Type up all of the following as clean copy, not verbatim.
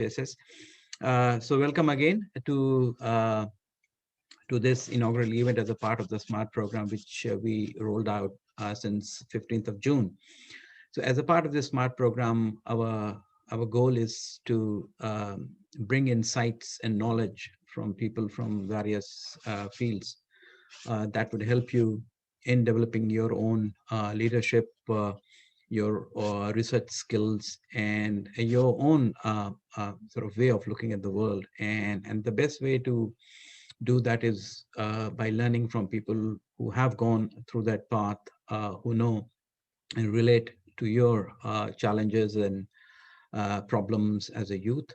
cases. So welcome again to this inaugural event as a part of the SMART program, which we rolled out since 15th of June. So as a part of the SMART program, our goal is to bring insights and knowledge from people from various fields that would help you in developing your own leadership, your research skills, and your own sort of way of looking at the world. And the best way to do that is by learning from people who have gone through that path, who know and relate to your challenges and problems as a youth.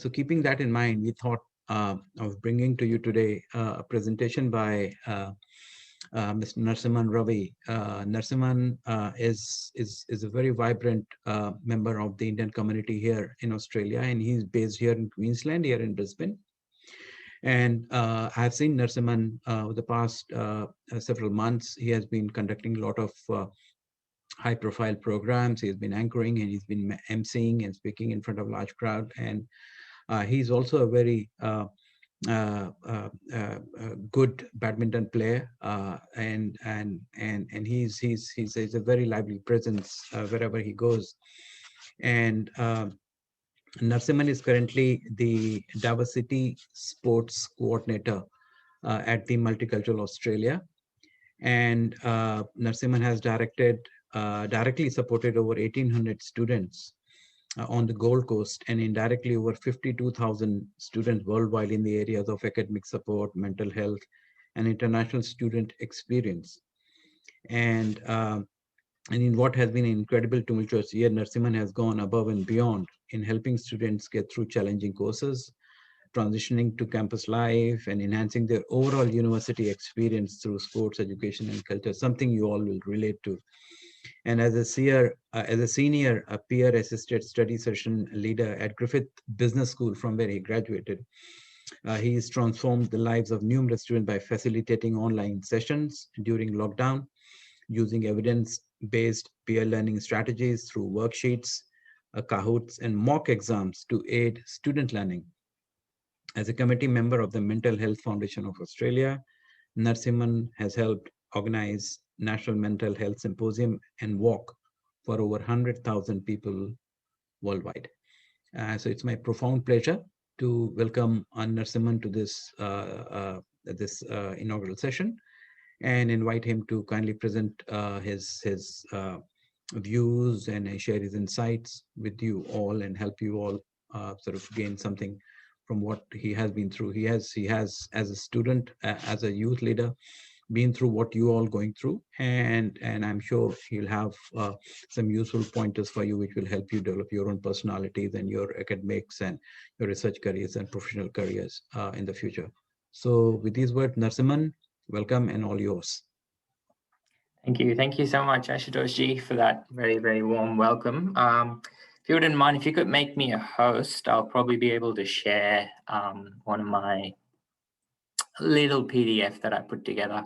So keeping that in mind, we thought of bringing to you today a presentation by Mr. Narasimhan Ravi. Narasimhan is a very vibrant member of the Indian community here in Australia, and he's based here in Queensland, here in Brisbane. And I've seen Narasimhan over the past several months. He has been conducting a lot of high-profile programs. He's been anchoring and he's been emceeing and speaking in front of a large crowd. And he's also a very good badminton player, and he's a very lively presence wherever he goes. And Narasimhan is currently the diversity sports coordinator at the Multicultural Australia, and Narasimhan has directly supported over 1,800 students on the Gold Coast, and indirectly over 52,000 students worldwide in the areas of academic support, mental health, and international student experience. And in what has been an incredible tumultuous year, Narasimhan has gone above and beyond in helping students get through challenging courses, transitioning to campus life, and enhancing their overall university experience through sports, education, and culture, something you all will relate to. And as a senior peer-assisted study session leader at Griffith Business School, from where he graduated, he has transformed the lives of numerous students by facilitating online sessions during lockdown, using evidence-based peer learning strategies through worksheets, Kahoots, and mock exams to aid student learning. As a committee member of the Mental Health Foundation of Australia, Narasimhan has helped organize National Mental Health Symposium and walk for over 100,000 people worldwide. So it's my profound pleasure to welcome Narasimhan to this inaugural session, and invite him to kindly present his views and share his insights with you all, and help you all sort of gain something from what he has been through. He has as a student, as a youth leader, been through what you all going through, and I'm sure he'll have some useful pointers for you, which will help you develop your own personalities and your academics and your research careers and professional careers in the future. So with these words, Narasimhan, welcome, and all yours. Thank you so much, Ashutosh Ji, for that very, very warm welcome. If you wouldn't mind, if you could make me a host, I'll probably be able to share one of my little PDF that I put together,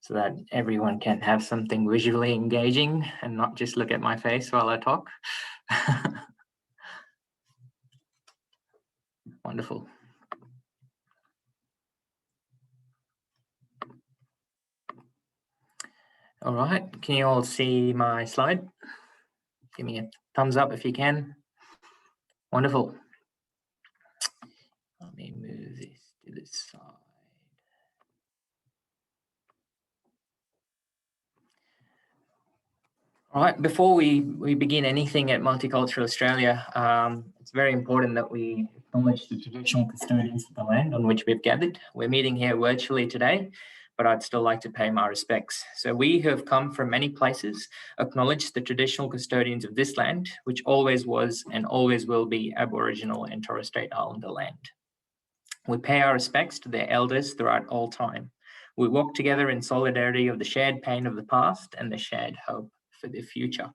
so that everyone can have something visually engaging and not just look at my face while I talk. Wonderful. All right, can you all see my slide? Give me a thumbs up if you can. Wonderful. Let me move this to the side. All right, before we begin anything at Multicultural Australia, it's very important that we acknowledge the traditional custodians of the land on which we've gathered. We're meeting here virtually today, but I'd still like to pay my respects. So we who have come from many places acknowledge the traditional custodians of this land, which always was and always will be Aboriginal and Torres Strait Islander land. We pay our respects to their elders throughout all time. We walk together in solidarity of the shared pain of the past and the shared hope for the future.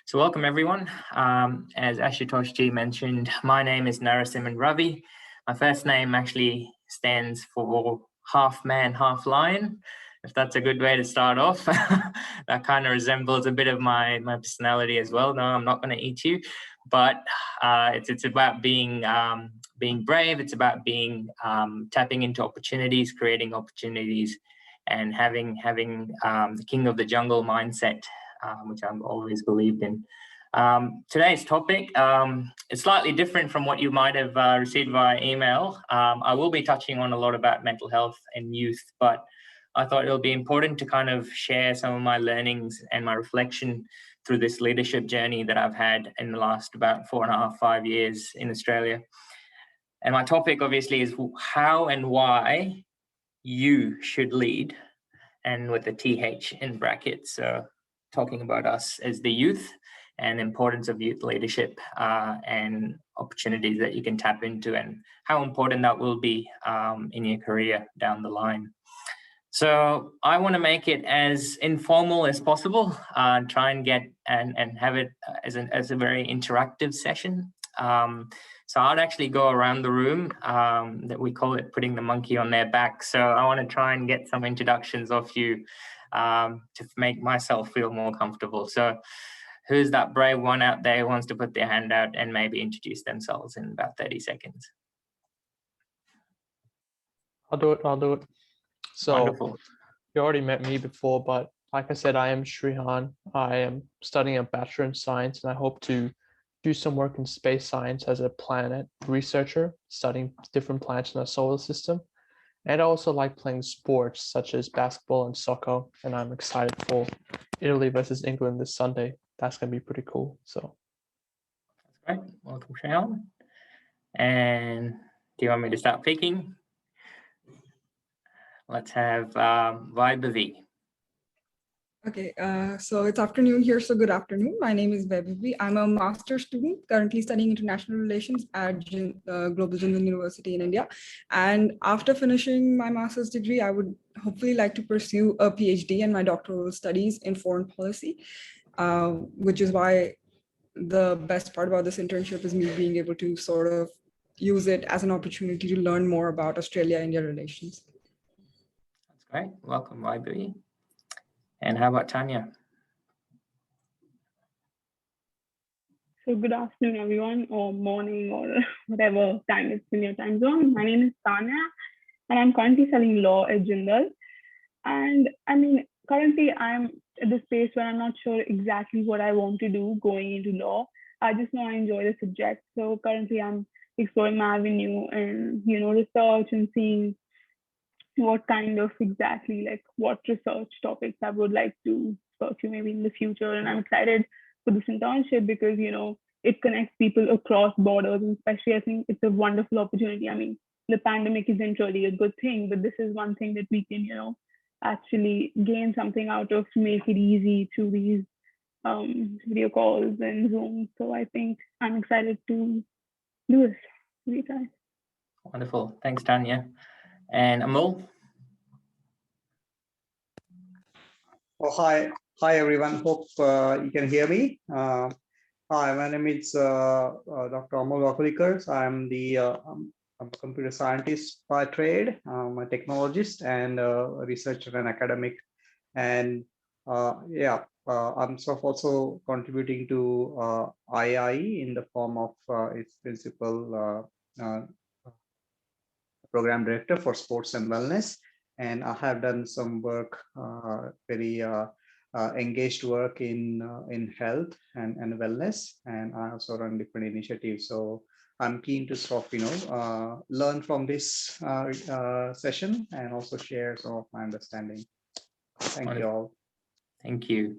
So welcome everyone. As Ashutosh Ji mentioned, my name is Narasimhan Ravi. My first name actually stands for half man, half lion, if that's a good way to start off. That kind of resembles a bit of my personality as well. No, I'm not going to eat you. but it's about being brave. It's about tapping into opportunities, creating opportunities, and having the king of the jungle mindset, which I've always believed in. Today's topic is slightly different from what you might have received via email. I will be touching on a lot about mental health and youth, but I thought it would be important to kind of share some of my learnings and my reflection through this leadership journey that I've had in the last about 4.5, 5 years in Australia. And my topic obviously is how and why you should lead, and with the TH in brackets. So talking about us as the youth and importance of youth leadership and opportunities that you can tap into and how important that will be in your career down the line. So I want to make it as informal as possible, try and get and have it as a very interactive session. So I'd actually go around the room, that we call it putting the monkey on their back. So I want to try and get some introductions of you to make myself feel more comfortable. So who's that brave one out there who wants to put their hand out and maybe introduce themselves in about 30 seconds? I'll do it. So Wonderful. you already met me before, but like I said, I am Shrihan. I am studying a Bachelor in Science, and I hope to do some work in space science as a planet researcher, studying different planets in our solar system. And I also like playing sports such as basketball and soccer, and I'm excited for Italy versus England this Sunday. That's going to be pretty cool. So that's great. Welcome, Shrihan. And do you want me to start picking? Let's have Vaibhavi. Okay, so it's afternoon here, so good afternoon. My name is Vaibhavi. I'm a master's student currently studying international relations at Global University in India. And after finishing my master's degree, I would hopefully like to pursue a PhD in my doctoral studies in foreign policy, which is why the best part about this internship is me being able to sort of use it as an opportunity to learn more about Australia-India relations. That's great. Welcome, Vaibhavi. And how about Tanya? So good afternoon, everyone, or morning, or whatever time it's in your time zone. My name is Tanya, and I'm currently studying law at Jindal. And I mean, currently I'm at the space where I'm not sure exactly what I want to do going into law. I just know I enjoy the subject. So currently I'm exploring my avenue and, research and seeing what kind of exactly, like what research topics I would like to pursue maybe in the future. And I'm excited for this internship because, it connects people across borders, and especially I think it's a wonderful opportunity. I mean, the pandemic isn't really a good thing, but this is one thing that we can, actually gain something out of to make it easy through these video calls and Zoom. So I think I'm excited to do this. Wonderful. Thanks, Tanya. And Amol? Oh, hi everyone. Hope you can hear me. Hi, my name is Dr. Amol Vakulikar. I'm I'm a computer scientist by trade. I'm a technologist and a researcher and academic. And I'm sort of also contributing to IIE in the form of its principal program director for sports and wellness. And I have done some work, very engaged work in health and wellness, and I also run different initiatives. So I'm keen to sort of learn from this session and also share some of my understanding. Thank you all. Thank you.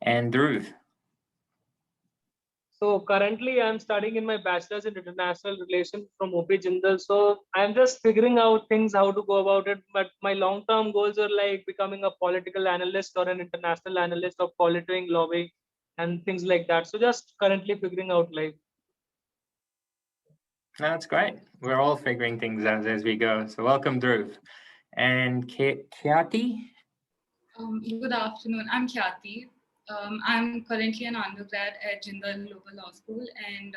And Dhruv? So currently I'm studying in my bachelor's in international relations from OP Jindal. So I'm just figuring out things, how to go about it. But my long-term goals are like becoming a political analyst or an international analyst of politicking, lobbying, and things like that. So just currently figuring out life. That's great. We're all figuring things out as we go. So welcome, Dhruv. And Khyati? Good afternoon. I'm Khyati. I'm currently an undergrad at Jindal Global Law School, and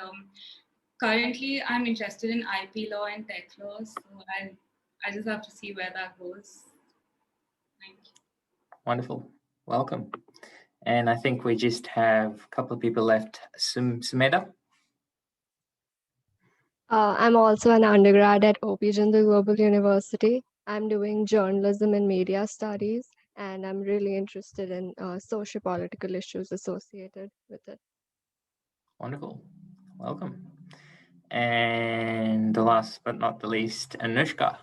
currently I'm interested in IP law and tech law. So I just have to see where that goes. Thank you. Wonderful. Welcome. And I think we just have a couple of people left. Sumeda? I'm also an undergrad at Jindal Global University. I'm doing journalism and media studies, and I'm really interested in socio-political issues associated with it. Wonderful. Welcome. And the last but not the least, Anushka.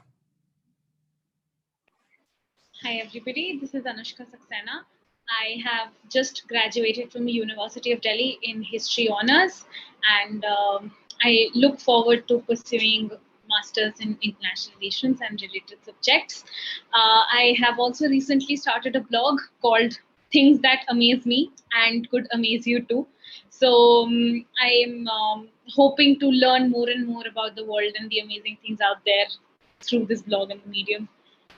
Hi everybody, this is Anushka Saxena. I have just graduated from the University of Delhi in History Honours, and I look forward to pursuing Masters in International Relations and related subjects. I have also recently started a blog called Things That Amaze Me and Could Amaze You Too. So I am hoping to learn more and more about the world and the amazing things out there through this blog and the medium.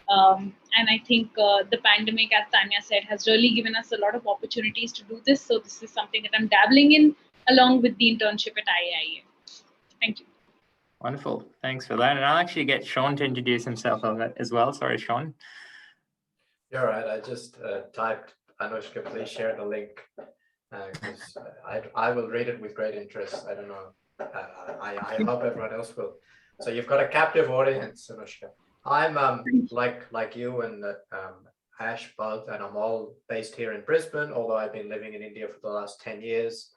And I think the pandemic, as Tanya said, has really given us a lot of opportunities to do this. So this is something that I'm dabbling in along with the internship at IAIA. Thank you. Wonderful. Thanks for that. And I'll actually get Sean to introduce himself as well. Sorry, Sean. You're right. I just typed, Anushka, please share the link, because I will read it with great interest. I don't know. I hope everyone else will. So you've got a captive audience, Anushka. I'm like you and Ash both, and I'm all based here in Brisbane, although I've been living in India for the last 10 years,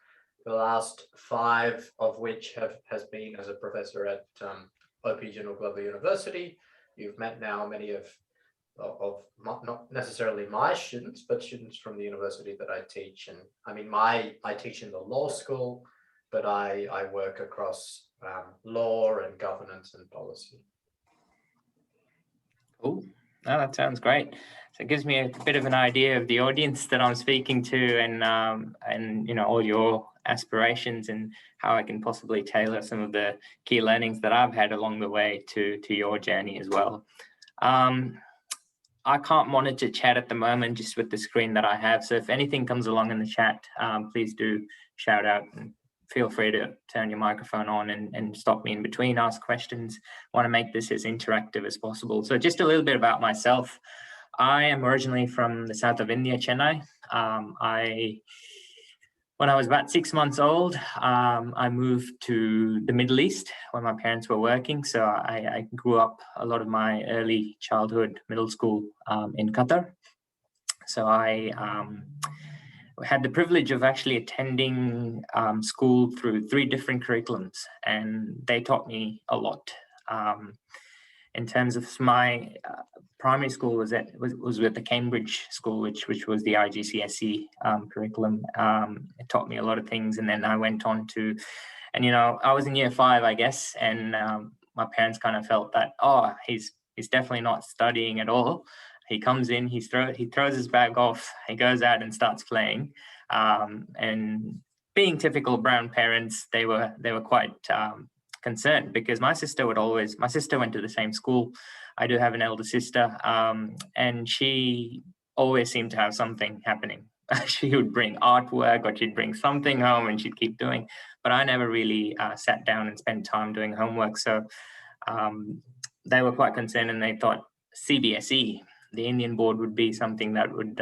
the last 5 of which has been as a professor at Jindal Global University. You've met now many of not necessarily my students, but students from the university that I teach. And I mean, I teach in the law school, but I work across law and governance and policy. Oh, no, that sounds great. So it gives me a bit of an idea of the audience that I'm speaking to, and you know, all your aspirations and how I can possibly tailor some of the key learnings that I've had along the way to your journey as well. I can't monitor chat at the moment just with the screen that I have. So if anything comes along in the chat, please do shout out and feel free to turn your microphone on and stop me in between, ask questions. I want to make this as interactive as possible. So just a little bit about myself. I am originally from the south of India, Chennai. When I was about 6 months old, I moved to the Middle East where my parents were working. So I grew up a lot of my early childhood, middle school in Qatar. So I had the privilege of actually attending school through 3 different curriculums, and they taught me a lot. In terms of my primary school was with the Cambridge school, which was the IGCSE curriculum. It taught me a lot of things, and then I went on to, and you know, I was in year 5, I guess, and my parents kind of felt that, oh, he's definitely not studying at all. He comes in, he throws his bag off, he goes out and starts playing. And being typical brown parents, they were quite concerned, because my sister went to the same school. I do have an elder sister, and she always seemed to have something happening. She would bring artwork, or she'd bring something home and she'd keep doing, but I never really sat down and spent time doing homework. So they were quite concerned, and they thought CBSE, the Indian board, would be something that would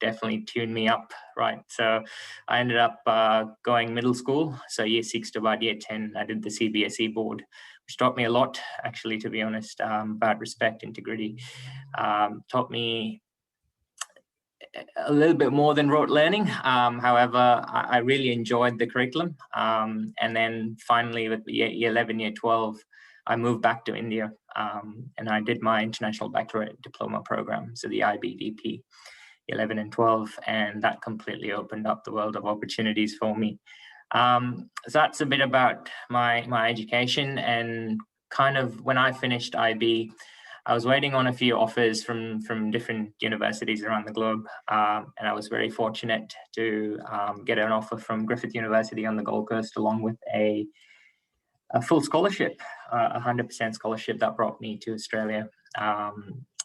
definitely tune me up, right? So I ended up going middle school. So year 6 to about year 10, I did the CBSE board, which taught me a lot, actually, to be honest, about respect, integrity. Taught me a little bit more than rote learning. However, I really enjoyed the curriculum. And then finally with year 11, year 12, I moved back to India, and I did my international baccalaureate diploma program, so the IBDP 11 and 12, and that completely opened up the world of opportunities for me. So that's a bit about my education, and kind of when I finished IB, I was waiting on a few offers from different universities around the globe, and I was very fortunate to get an offer from Griffith University on the Gold Coast, along with a full scholarship, 100% scholarship that brought me to Australia.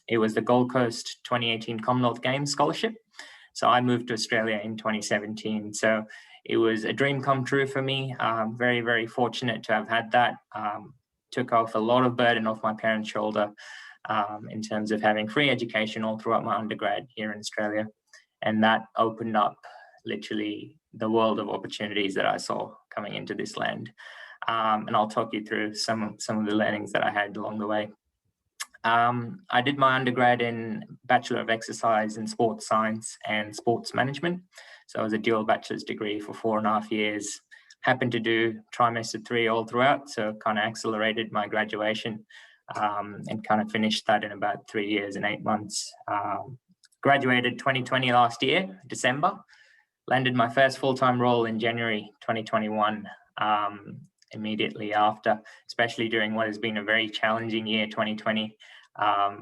It was the Gold Coast 2018 Commonwealth Games scholarship. So I moved to Australia in 2017. So it was a dream come true for me. Very, very fortunate to have had that. Took off a lot of burden off my parents' shoulder in terms of having free education all throughout my undergrad here in Australia. And that opened up literally the world of opportunities that I saw coming into this land. and I'll talk you through some of the learnings that I had along the way. I did my undergrad in Bachelor of Exercise in Sports Science and Sports Management. So it was a dual bachelor's degree for 4.5 years. Happened to do trimester 3 all throughout, so kind of accelerated my graduation and kind of finished that in about 3 years and 8 months. Graduated 2020 last year, December. Landed my first full-time role in January 2021, immediately after, especially during what has been a very challenging year, 2020.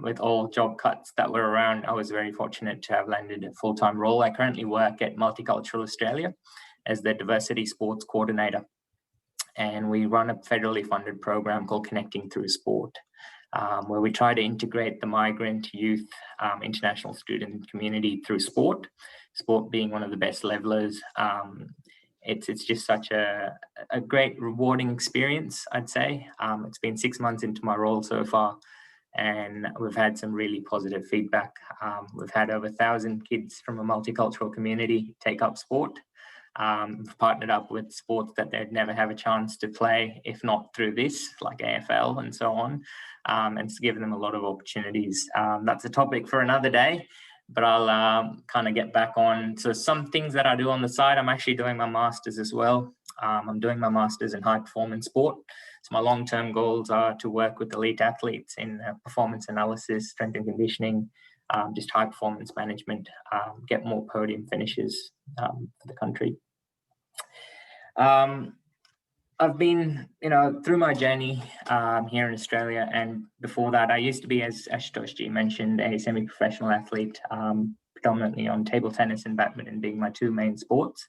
With all job cuts that were around, I was very fortunate to have landed a full-time role. I currently work at Multicultural Australia as the Diversity Sports Coordinator. And we run a federally funded program called Connecting Through Sport, where we try to integrate the migrant, youth, international student community through sport, sport being one of the best levelers. It's just such a great, rewarding experience, I'd say. It's been 6 months into my role so far, and we've had some really positive feedback. We've had over 1,000 kids from a multicultural community take up sport. We've partnered up with sports that they'd never have a chance to play if not through this, like AFL and so on, and it's given them a lot of opportunities. That's a topic for another day, but I'll kind of get back on. So some things that I do on the side, I'm actually doing my master's as well. I'm doing my master's in high performance sport. So my long-term goals are to work with elite athletes in performance analysis, strength and conditioning, just high performance management, get more podium finishes for the country. I've been, through my journey here in Australia, and before that, I used to be, as Ashutosh mentioned, a semi-professional athlete, predominantly on table tennis and badminton being my 2 main sports.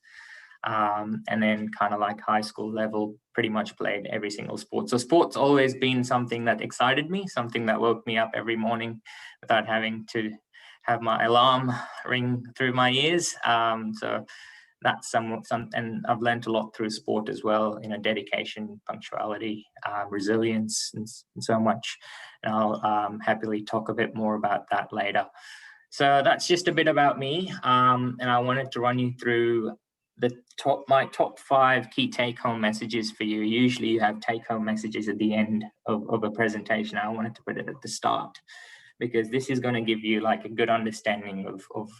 And then kind of like high school level, pretty much played every single sport. So sport's always been something that excited me, something that woke me up every morning without having to have my alarm ring through my ears. So that's something, and I've learned a lot through sport as well, dedication, punctuality, resilience, and so much. And I'll happily talk a bit more about that later. So that's just a bit about me. And I wanted to run you through my top 5 key take-home messages for you. Usually you have take-home messages at the end of a presentation. I wanted to put it at the start, because this is going to give you like a good understanding of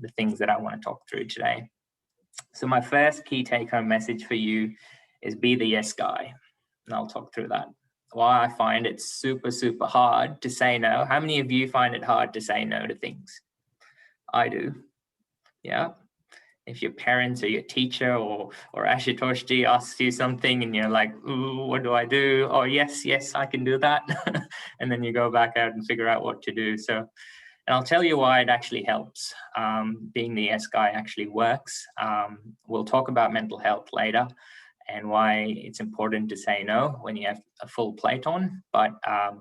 the things that I want to talk through today. So my first key take-home message for you is be the yes guy. And I'll talk through that. Why I find it super, super hard to say no. How many of you find it hard to say no to things? I do. Yeah. If your parents or your teacher or Ashutosh asks you something and you're like, ooh, what do I do? Oh, yes, I can do that. And then you go back out and figure out what to do. So, and I'll tell you why it actually helps. Being the yes guy actually works. We'll talk about mental health later and why it's important to say no when you have a full plate on. But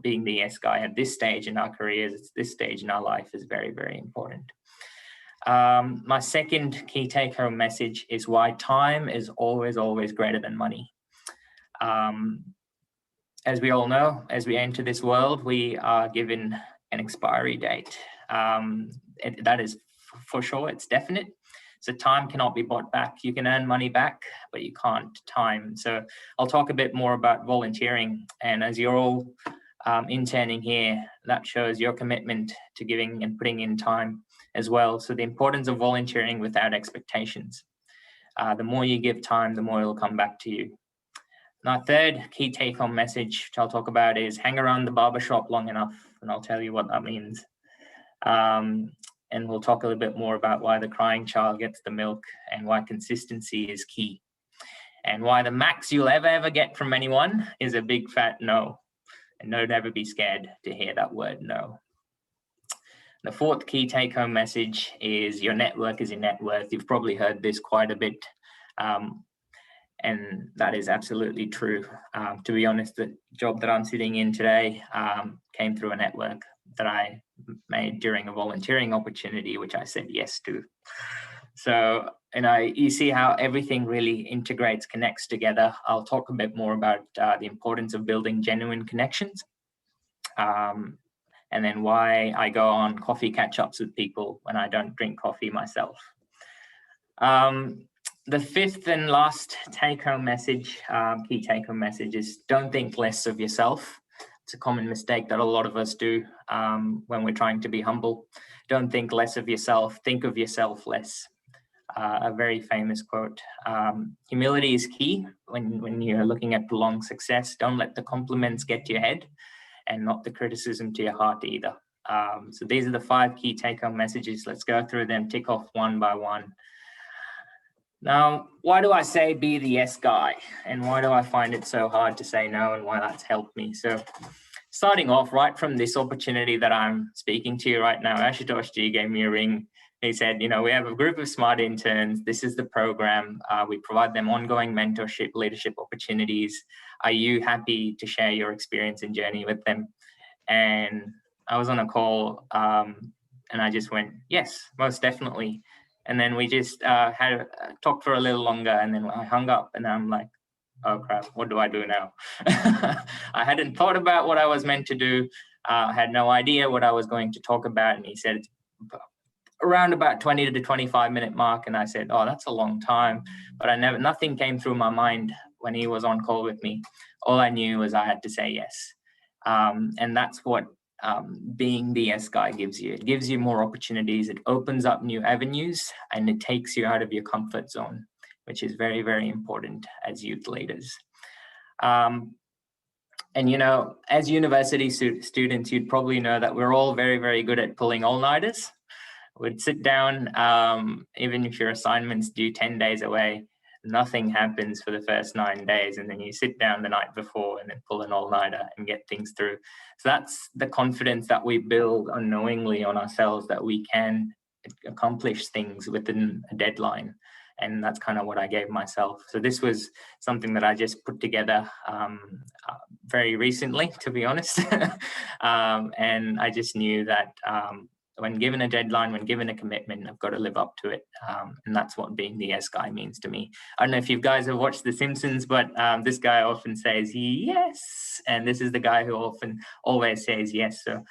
being the yes guy at this stage in our careers, this stage in our life is very, very important. My second key take-home message is why time is always, always greater than money. As we all know, as we enter this world, we are given an expiry date. That is for sure, it's definite. So time cannot be bought back. You can earn money back, but you can't time. So I'll talk a bit more about volunteering. And as you're all interning here, that shows your commitment to giving and putting in time as well. So the importance of volunteering without expectations. The more you give time, the more it'll come back to you. My third key take-home message, which I'll talk about, is hang around the barbershop long enough, and I'll tell you what that means. And we'll talk a little bit more about why the crying child gets the milk and why consistency is key. And why the max you'll ever get from anyone is a big fat no. And don't ever be scared to hear that word no. The fourth key take-home message is your network is your net worth. You've probably heard this quite a bit, and that is absolutely true. To be honest, the job that I'm sitting in today came through a network that I made during a volunteering opportunity, which I said yes to. So, you see how everything really integrates, connects together. I'll talk a bit more about the importance of building genuine connections. And then why I go on coffee catch-ups with people when I don't drink coffee myself. the fifth and last take-home message, key take-home message is don't think less of yourself. It's a common mistake that a lot of us do when we're trying to be humble. Don't think less of yourself, think of yourself less. A very famous quote. Humility is key when you're looking at prolonged success. Don't let the compliments get to your head and not the criticism to your heart either. So these are the 5 key take-home messages. Let's go through them, tick off one by one. Now, why do I say be the yes guy? And why do I find it so hard to say no, and why that's helped me? So starting off right from this opportunity that I'm speaking to you right now, Ashutosh Ji gave me a ring. He said, you know, we have a group of smart interns. This is the program. We provide them ongoing mentorship, leadership opportunities. Are you happy to share your experience and journey with them? And I was on a call and I just went, yes, most definitely. And then we just had talked for a little longer, and then I hung up, and I'm like, oh crap, what do I do now? I hadn't thought about what I was meant to do. I had no idea what I was going to talk about. And he said, it's around about 20 to 25 minute mark. And I said, oh, that's a long time. But nothing came through my mind when he was on call with me. All I knew was I had to say yes. And that's what being the yes guy gives you. It gives you more opportunities. It opens up new avenues, and it takes you out of your comfort zone, which is very, very important as youth leaders. And, you know, as university students, you'd probably know that we're all very, very good at pulling all-nighters. We'd sit down, even if your assignment's due 10 days away, nothing happens for the first 9 days, and then you sit down the night before and then pull an all-nighter and get things through. So that's the confidence that we build unknowingly on ourselves, that we can accomplish things within a deadline. And that's kind of what I gave myself. So this was something that I just put together very recently, to be honest. And I just knew that when given a deadline, when given a commitment, I've got to live up to it. And that's what being the yes guy means to me. I don't know if you guys have watched The Simpsons, but this guy often says yes. And this is the guy who always says yes. So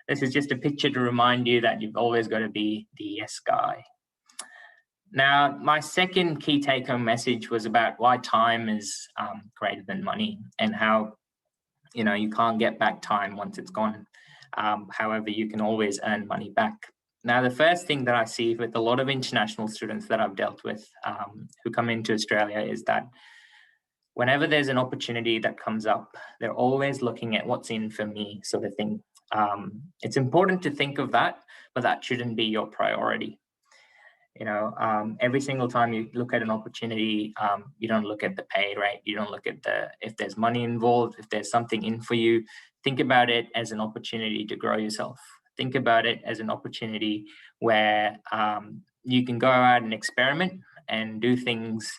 this is just a picture to remind you that you've always got to be the yes guy. Now, my second key take-home message was about why time is greater than money, and how, you know, you can't get back time once it's gone. However, you can always earn money back. Now, the first thing that I see with a lot of international students that I've dealt with who come into Australia is that whenever there's an opportunity that comes up, they're always looking at what's in for me, sort of thing. It's important to think of that, but that shouldn't be your priority. You know, every single time you look at an opportunity, you don't look at the pay rate, you don't look at if there's money involved, if there's something in for you. Think about it as an opportunity to grow yourself. Think about it as an opportunity where you can go out and experiment and do things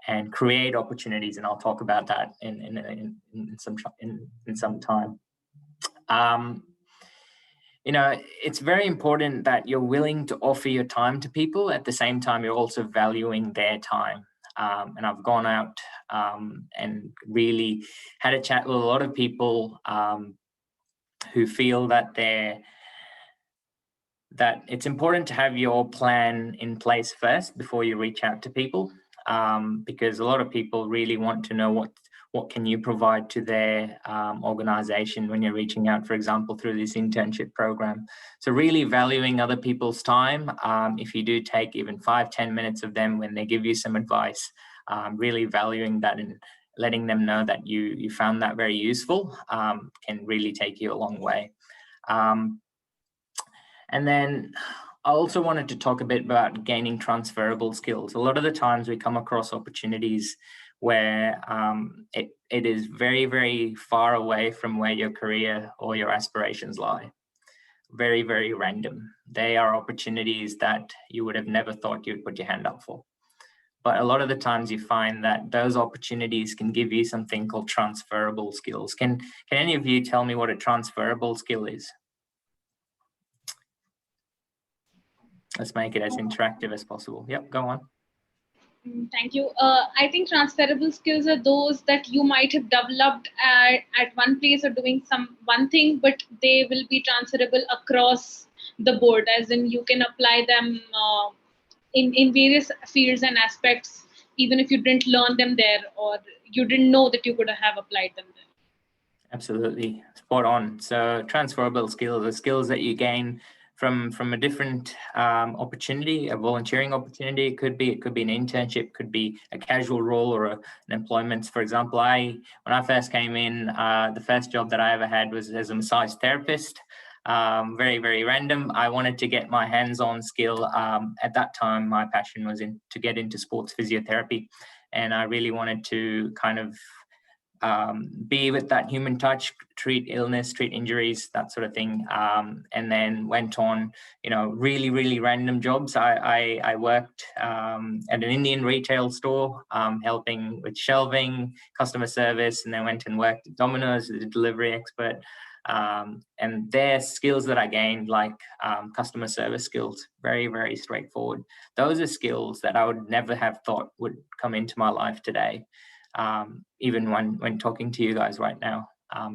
and create opportunities. And I'll talk about that in some time. You know, it's very important that you're willing to offer your time to people. At the same time, you're also valuing their time. And I've gone out and really had a chat with a lot of people who feel that it's important to have your plan in place first before you reach out to people, because a lot of people really want to know what can you provide to their organization when you're reaching out, for example, through this internship program. So really valuing other people's time. If you do take even 5-10 minutes of them when they give you some advice, really valuing that and letting them know that you found that very useful can really take you a long way. And then I also wanted to talk a bit about gaining transferable skills. A lot of the times we come across opportunities where it is very, very far away from where your career or your aspirations lie. Very, very random. They are opportunities that you would have never thought you'd put your hand up for. But a lot of the times you find that those opportunities can give you something called transferable skills. Can any of you tell me what a transferable skill is? Let's make it as interactive as possible. Yep, go on. Thank you. I think transferable skills are those that you might have developed at one place or doing one thing, but they will be transferable across the board, as in you can apply them in various fields and aspects, even if you didn't learn them there, or you didn't know that you could have applied them there. Absolutely, spot on. So transferable skills are skills that you gain from a different opportunity, a volunteering opportunity. It could be an internship, could be a casual role or an employment. For example, when I first came in, the first job that I ever had was as a massage therapist. Very, very random. I wanted to get my hands-on skill. At that time, my passion was to get into sports physiotherapy, and I really wanted to kind of be with that human touch, treat illness, treat injuries, that sort of thing. And then went on, really, really random jobs. I worked at an Indian retail store, helping with shelving, customer service, and then went and worked at Domino's as a delivery expert. And their skills that I gained, like customer service skills, very, very straightforward. Those are skills that I would never have thought would come into my life today. Even when talking to you guys right now,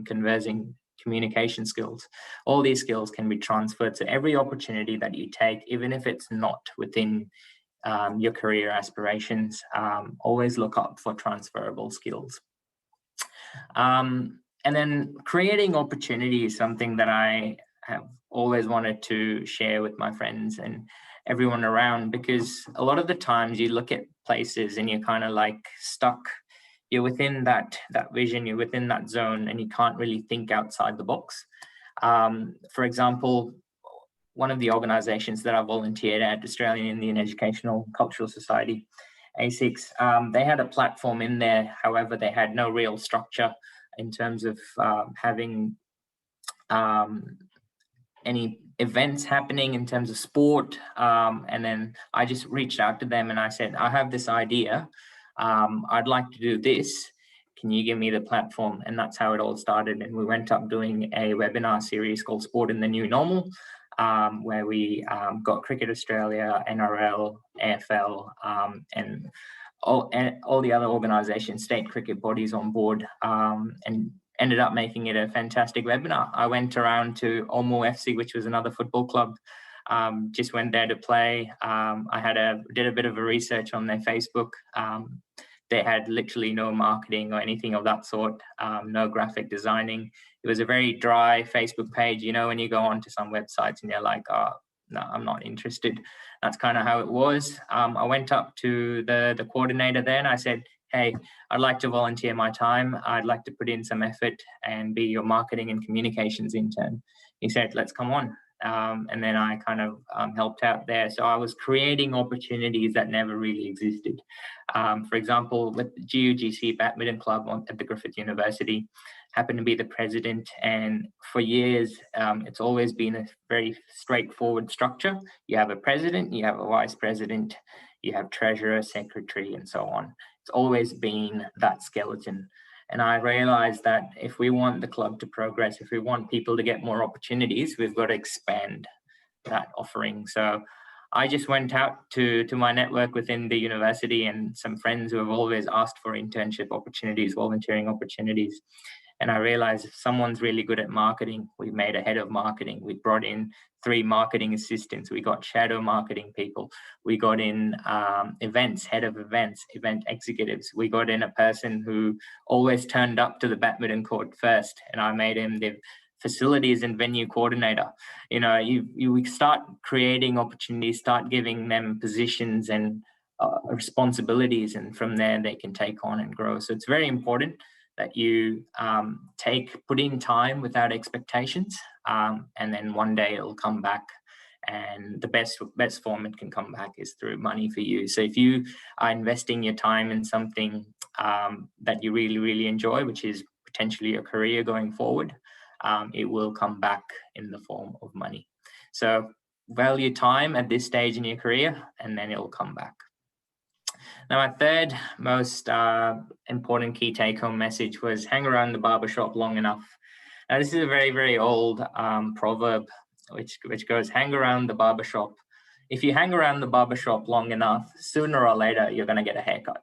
conversing, communication skills, all these skills can be transferred to every opportunity that you take, even if it's not within your career aspirations. Always look up for transferable skills. And then creating opportunity is something that I have always wanted to share with my friends and everyone around, because a lot of the times you look at places and you're kind of like stuck. You're within that vision, you're within that zone, and you can't really think outside the box. For example, one of the organizations that I volunteered at, Australian Indian Educational Cultural Society, ASICS, they had a platform in there. However, they had no real structure in terms of having any events happening in terms of sport. And then I just reached out to them and I said, I have this idea. I'd like to do this. Can you give me the platform? And that's how it all started. And we went up doing a webinar series called Sport in the New Normal, where we got Cricket Australia, NRL, AFL, and all the other organizations, state cricket bodies on board, and ended up making it a fantastic webinar. I went around to Olmo FC, which was another football club, just went there to play. I did a bit of a research on their Facebook. They had literally no marketing or anything of that sort, no graphic designing. It was a very dry Facebook page. When you go onto some websites and you're like, oh, no, I'm not interested. That's kind of how it was. I went up to the coordinator there and I said, hey, I'd like to volunteer my time. I'd like to put in some effort and be your marketing and communications intern. He said, let's come on. And then I kind of helped out there. So I was creating opportunities that never really existed. For example, with the GUGC Badminton Club at the Griffith University, happened to be the president. And for years, it's always been a very straightforward structure. You have a president, you have a vice president, you have treasurer, secretary, and so on. It's always been that skeleton. And I realized that if we want the club to progress, if we want people to get more opportunities, we've got to expand that offering. So I just went out to my network within the university and some friends who have always asked for internship opportunities, volunteering opportunities. And I realized if someone's really good at marketing, we made a head of marketing. We brought in 3 marketing assistants. We got shadow marketing people. We got in events, head of events, event executives. We got in a person who always turned up to the badminton court first, and I made him the facilities and venue coordinator. You start creating opportunities, start giving them positions and responsibilities, and from there they can take on and grow. So it's very important that you put in time without expectations, and then one day it'll come back. And the best form it can come back is through money for you. So if you are investing your time in something that you really, really enjoy, which is potentially a career going forward, it will come back in the form of money. So value time at this stage in your career, and then it'll come back. Now, my third most important key take-home message was hang around the barbershop long enough. Now, this is a very, very old proverb, which goes, hang around the barbershop. If you hang around the barbershop long enough, sooner or later, you're going to get a haircut.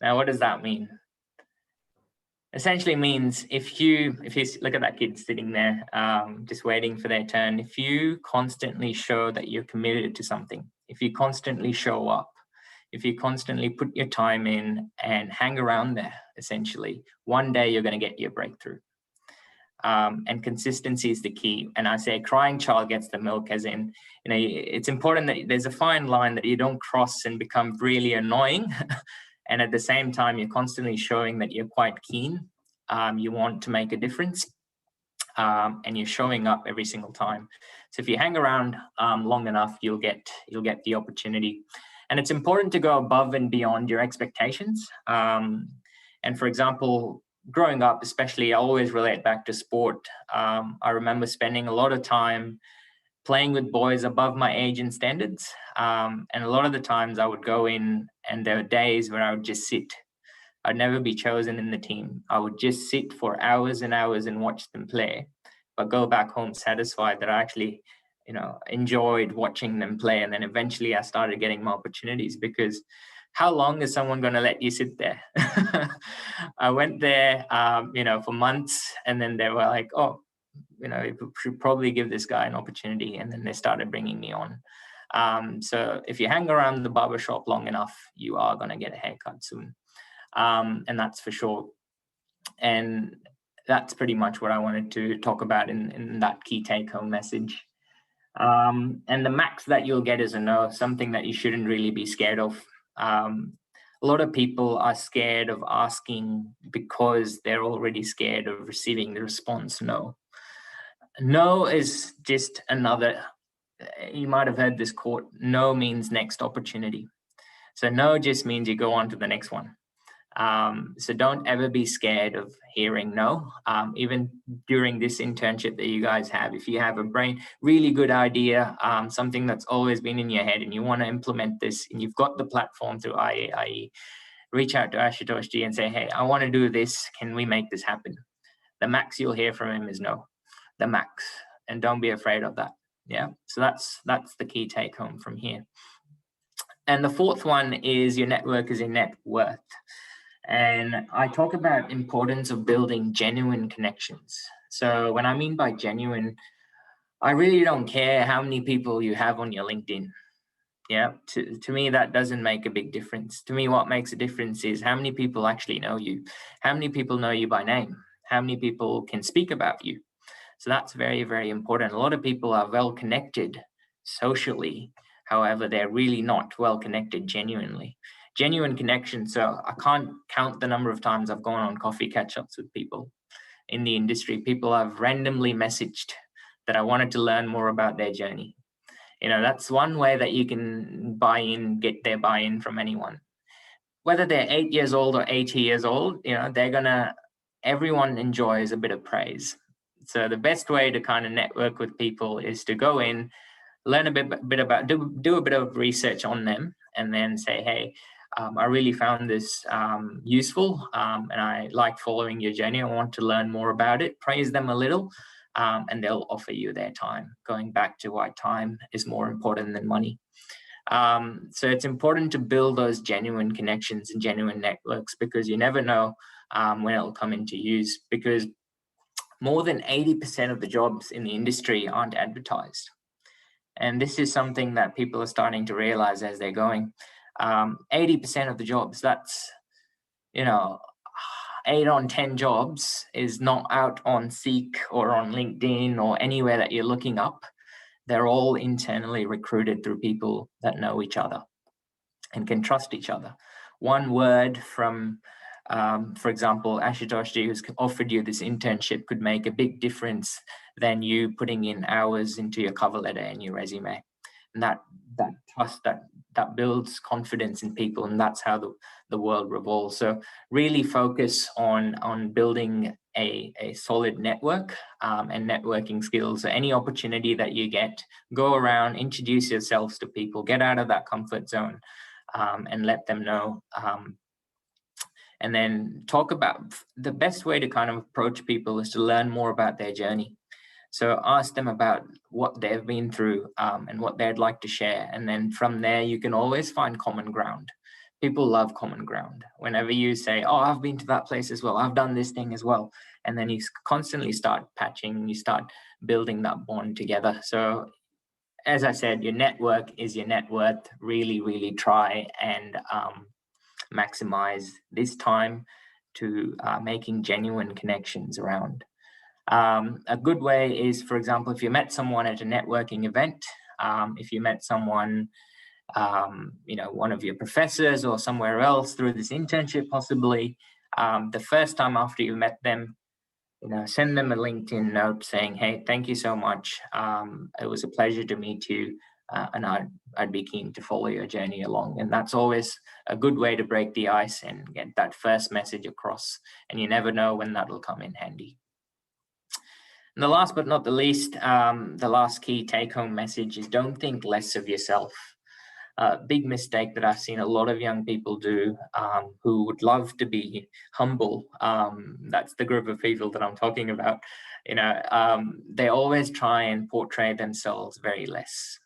Now, what does that mean? Essentially means if you look at that kid sitting there, just waiting for their turn, if you constantly show that you're committed to something, if you constantly show up, if you constantly put your time in and hang around there, essentially, one day you're going to get your breakthrough. And consistency is the key. And I say crying child gets the milk, as in, it's important that there's a fine line that you don't cross and become really annoying. And at the same time, you're constantly showing that you're quite keen. You want to make a difference. And you're showing up every single time. So if you hang around long enough, you'll get the opportunity. And it's important to go above and beyond your expectations. And for example, growing up, especially, I always relate back to sport. I remember spending a lot of time playing with boys above my age and standards. And a lot of the times I would go in and there were days where I would just sit. I'd never be chosen in the team. I would just sit for hours and hours and watch them play, but go back home satisfied that I actually, enjoyed watching them play. And then eventually I started getting more opportunities, because how long is someone going to let you sit there? I went there, for months, and then they were like, oh, you should probably give this guy an opportunity. And then they started bringing me on. So if you hang around the barbershop long enough, you are going to get a haircut soon. And that's for sure. And that's pretty much what I wanted to talk about in that key take-home message. And the max that you'll get is a no, something that you shouldn't really be scared of. A lot of people are scared of asking because they're already scared of receiving the response no. No is just another, you might have heard this quote, no means next opportunity. So no just means you go on to the next one. So don't ever be scared of hearing no. Even during this internship that you guys have, if you have a really good idea, something that's always been in your head and you want to implement this, and you've got the platform through IE, reach out to Ashutosh Ji and say, hey, I want to do this. Can we make this happen? The max you'll hear from him is no, the max. And don't be afraid of that. Yeah. So that's the key take home from here. And the fourth one is your network is your net worth. And I talk about importance of building genuine connections. So when I mean by genuine, I really don't care how many people you have on your LinkedIn. Yeah, to me, that doesn't make a big difference. To me, what makes a difference is how many people actually know you, how many people know you by name, how many people can speak about you. So that's very, very important. A lot of people are well connected socially. However, they're really not well connected genuinely. Genuine connection. So I can't count the number of times I've gone on coffee catch-ups with people in the industry. People have randomly messaged that I wanted to learn more about their journey. That's one way that you can get their buy-in from anyone. Whether they're 8 years old or 80 years old, everyone enjoys a bit of praise. So the best way to kind of network with people is to go in, learn a bit about, do a bit of research on them, and then say, hey, I really found this useful, and I like following your journey. I want to learn more about it. Praise them a little, and they'll offer you their time. Going back to why time is more important than money. So it's important to build those genuine connections and genuine networks, because you never know when it'll come into use, because more than 80% of the jobs in the industry aren't advertised. And this is something that people are starting to realize as they're going. 80% of the jobs, that's, 8 on 10 jobs is not out on Seek or on LinkedIn or anywhere that you're looking up. They're all internally recruited through people that know each other and can trust each other. One word from, for example, Ashutosh Ji, who's offered you this internship, could make a big difference than you putting in hours into your cover letter and your resume. And that trust, that builds confidence in people, and that's how the world revolves. So really focus on building a solid network and networking skills. So any opportunity that you get, go around, introduce yourselves to people, get out of that comfort zone, and let them know. And then talk about the best way to kind of approach people is to learn more about their journey. So ask them about what they've been through and what they'd like to share. And then from there, you can always find common ground. People love common ground. Whenever you say, oh, I've been to that place as well, I've done this thing as well. And then you constantly start patching, you start building that bond together. So as I said, your network is your net worth. Really, really try and maximize this time to making genuine connections around. A good way is, for example, if you met someone at a networking event, if you met someone, one of your professors or somewhere else through this internship, possibly, the first time after you met them, send them a LinkedIn note saying, hey, thank you so much. It was a pleasure to meet you. And I'd be keen to follow your journey along. And that's always a good way to break the ice and get that first message across. And you never know when that'll come in handy. And the last but not the least, the last key take-home message is don't think less of yourself. Big mistake that I've seen a lot of young people do who would love to be humble. That's the group of people that I'm talking about. They always try and portray themselves very less.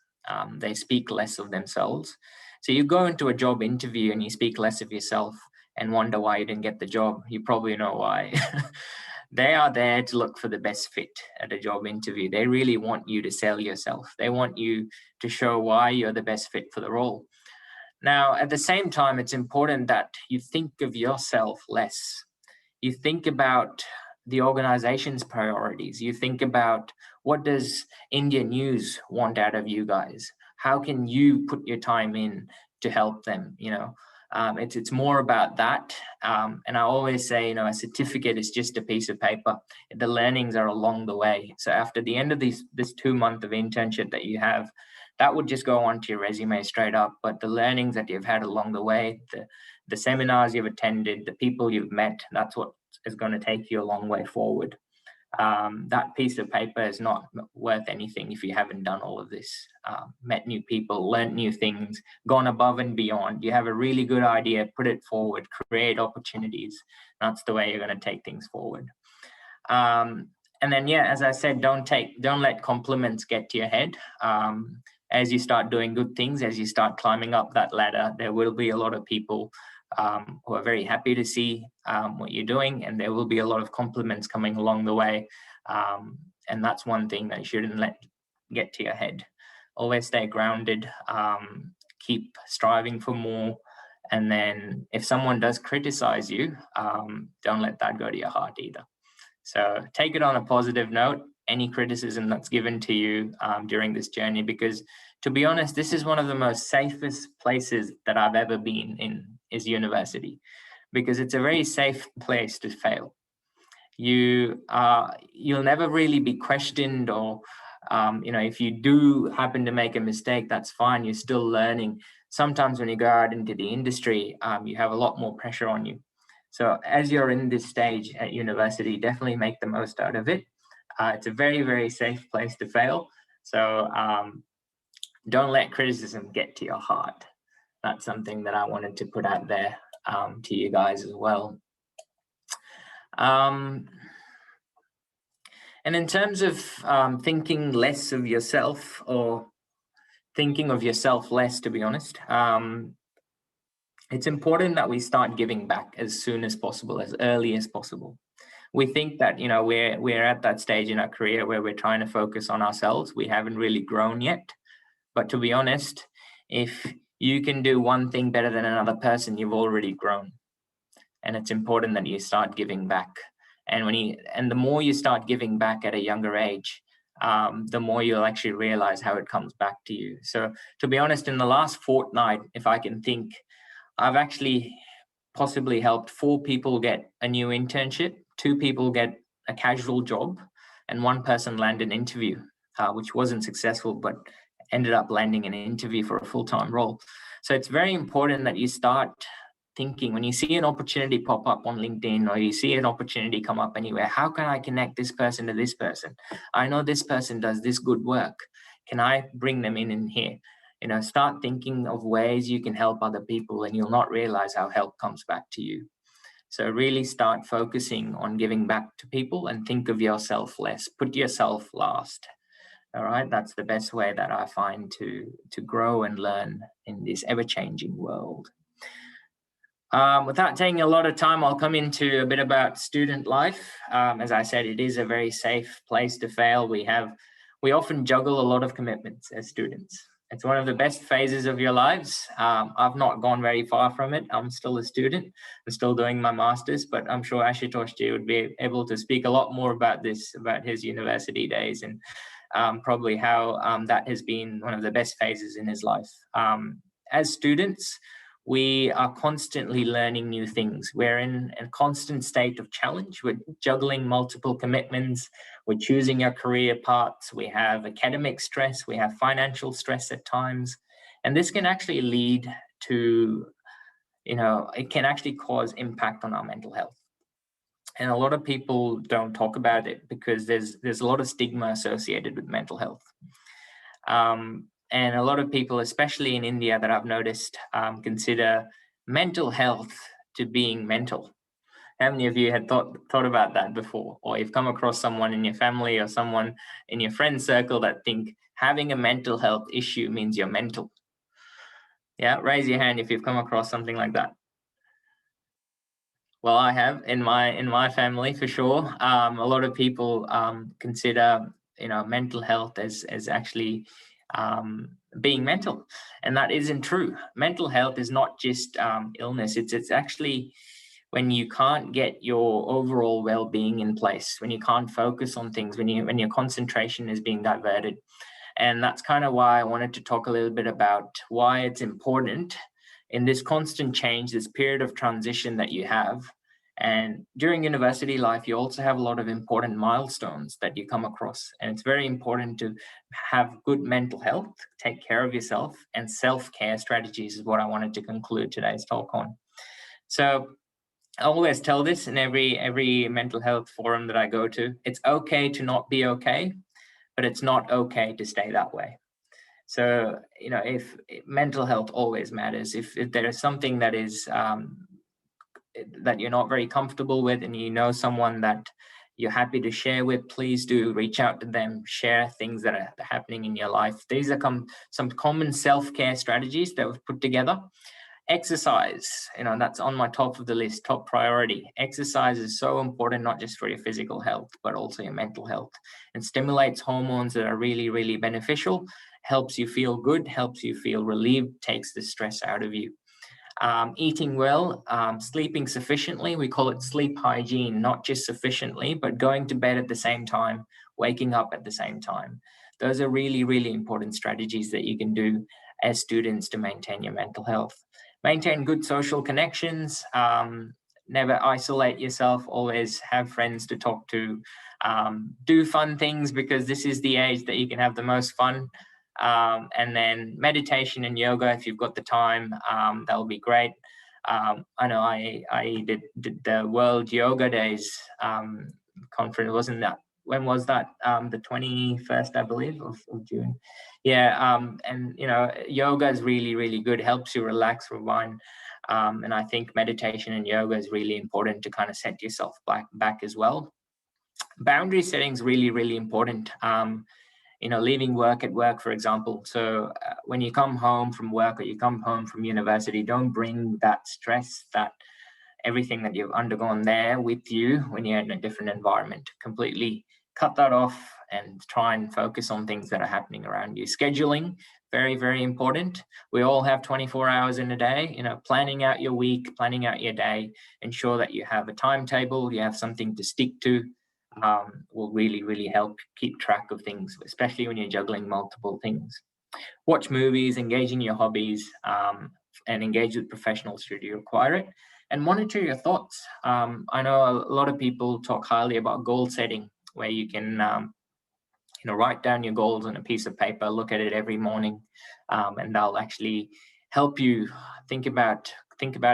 They speak less of themselves. So you go into a job interview and you speak less of yourself and wonder why you didn't get the job. You probably know why. They are there to look for the best fit at a job interview. They really want you to sell yourself. They want you to show why you're the best fit for the role. Now, at the same time, it's important that you think of yourself less. You think about the organization's priorities. You think about, what does India News want out of you guys? How can you put your time in to help them? It's more about that. And I always say, a certificate is just a piece of paper. The learnings are along the way. So after the end of this 2 month of internship that you have, that would just go onto your resume straight up. But the learnings that you've had along the way, the seminars you've attended, the people you've met, that's what is going to take you a long way forward. That piece of paper is not worth anything if you haven't done all of this. Met new people, learned new things, gone above and beyond. You have a really good idea, put it forward, create opportunities. That's the way you're going to take things forward. And then, as I said, don't let compliments get to your head. As you start doing good things, as you start climbing up that ladder, there will be a lot of people who are very happy to see what you're doing, and there will be a lot of compliments coming along the way. And that's one thing that you shouldn't let get to your head. Always stay grounded, keep striving for more. And then if someone does criticize you, don't let that go to your heart either. So take it on a positive note, any criticism that's given to you during this journey, because to be honest, this is one of the most safest places that I've ever been in, is university, because it's a very safe place to fail. You'll never really be questioned, or if you do happen to make a mistake, that's fine. You're still learning. Sometimes when you go out into the industry, you have a lot more pressure on you. So as you're in this stage at university, definitely make the most out of it. It's a very, very safe place to fail. So don't let criticism get to your heart. That's something that I wanted to put out there to you guys as well. And in terms of thinking less of yourself, or thinking of yourself less, to be honest, it's important that we start giving back as soon as possible, as early as possible. We think that, we're at that stage in our career where we're trying to focus on ourselves. We haven't really grown yet. But to be honest, if you can do one thing better than another person, you've already grown. And it's important that you start giving back. And the more you start giving back at a younger age, the more you'll actually realize how it comes back to you. So to be honest, in the last fortnight, if I can think, I've actually possibly helped 4 people get a new internship, 2 people get a casual job, and 1 person land an interview, which wasn't successful, but ended up landing an interview for a full-time role. So it's very important that you start thinking, when you see an opportunity pop up on LinkedIn, or you see an opportunity come up anywhere, how can I connect this person to this person? I know this person does this good work. Can I bring them in here? Start thinking of ways you can help other people, and you'll not realize how help comes back to you. So really start focusing on giving back to people, and think of yourself less. Put yourself last. All right, that's the best way that I find to grow and learn in this ever-changing world. Without taking a lot of time, I'll come into a bit about student life. As I said, it is a very safe place to fail. We have We often juggle a lot of commitments as students. It's one of the best phases of your lives. I've not gone very far from it. I'm still a student. I'm still doing my master's, but I'm sure Ashutosh Ji would be able to speak a lot more about this, about his university days, and probably how that has been one of the best phases in his life. As students, we are constantly learning new things. We're in a constant state of challenge. We're juggling multiple commitments. We're choosing our career paths. We have academic stress. We have financial stress at times. And this can actually lead to, it can actually cause impact on our mental health. And a lot of people don't talk about it because there's a lot of stigma associated with mental health. And a lot of people, especially in India, that I've noticed, consider mental health to being mental. How many of you had thought about that before? Or you've come across someone in your family or someone in your friend circle that think having a mental health issue means you're mental? Yeah, raise your hand if you've come across something like that. Well, I have in my family for sure. A lot of people consider mental health as actually being mental, and that isn't true. Mental health is not just illness. It's actually when you can't get your overall well-being in place, when you can't focus on things, when your concentration is being diverted. And that's kind of why I wanted to talk a little bit about why it's important in this constant change, this period of transition that you have. And during university life, you also have a lot of important milestones that you come across. And it's very important to have good mental health, take care of yourself, and self-care strategies is what I wanted to conclude today's talk on. So I always tell this in every mental health forum that I go to. It's okay to not be okay, but it's not okay to stay that way. So, if mental health always matters, if there is something that is that you're not very comfortable with, and you know someone that you're happy to share with, please do reach out to them, share things that are happening in your life. These are some common self-care strategies that we've put together. Exercise, that's on my top of the list, top priority. Exercise is so important, not just for your physical health, but also your mental health. It stimulates hormones that are really, really beneficial, helps you feel good, helps you feel relieved, takes the stress out of you. Eating well, sleeping sufficiently. We call it sleep hygiene, not just sufficiently, but going to bed at the same time, waking up at the same time. Those are really, really important strategies that you can do as students to maintain your mental health. Maintain good social connections. Never isolate yourself. Always have friends to talk to. Do fun things, because this is the age that you can have the most fun. And then meditation and yoga, if you've got the time, that'll be great. I know I did the World Yoga Days conference. Wasn't that, when was that? The 21st, I believe, of June. Yeah, and yoga is really, really good. Helps you relax, rewind. And I think meditation and yoga is really important to kind of set yourself back as well. Boundary setting is really, really important. Leaving work at work, for example. So when you come home from work or you come home from university, don't bring that stress, that everything that you've undergone there with you when you're in a different environment. Completely cut that off and try and focus on things that are happening around you. Scheduling, very, very important. We all have 24 hours in a day. Planning out your week, planning out your day, ensure that you have a timetable, you have something to stick to. Will really, really help keep track of things, especially when you're juggling multiple things. Watch movies, engage in your hobbies, and engage with professionals should you require it. And monitor your thoughts. I know a lot of people talk highly about goal setting, where you can write down your goals on a piece of paper, look at it every morning, and they'll actually help you think about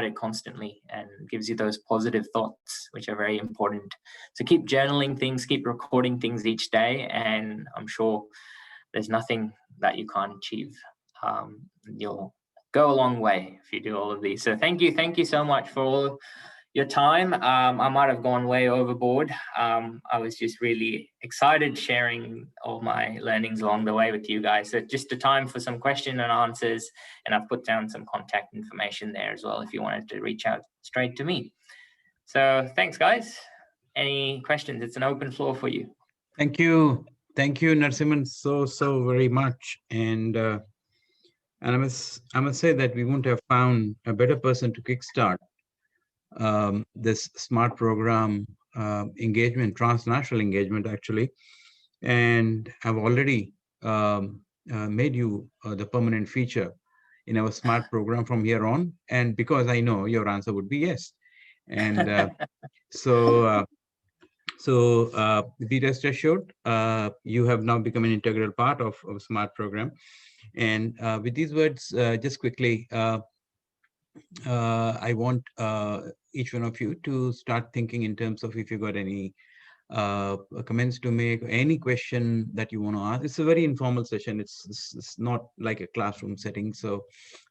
it constantly, and gives you those positive thoughts, which are very important. So keep journaling things, keep recording things each day, and I'm sure there's nothing that you can't achieve. You'll go a long way if you do all of these. So thank you so much for all your time. I might have gone way overboard. I was just really excited sharing all my learnings along the way with you guys. So just a time for some question and answers, and I've put down some contact information there as well if you wanted to reach out straight to me. So thanks, guys. Any questions? It's an open floor for you. Thank you, Thank you, Narasimhan, so very much. And I must say that we wouldn't have found a better person to kickstart this smart program engagement, transnational engagement, actually. And I've already made you the permanent feature in our smart program from here on. And because I know your answer would be yes. And so, be rest assured, you have now become an integral part of smart program. And with these words, just quickly, I want each one of you to start thinking in terms of if you got any comments to make, any question that you want to ask. It's a very informal session. It's not like a classroom setting. So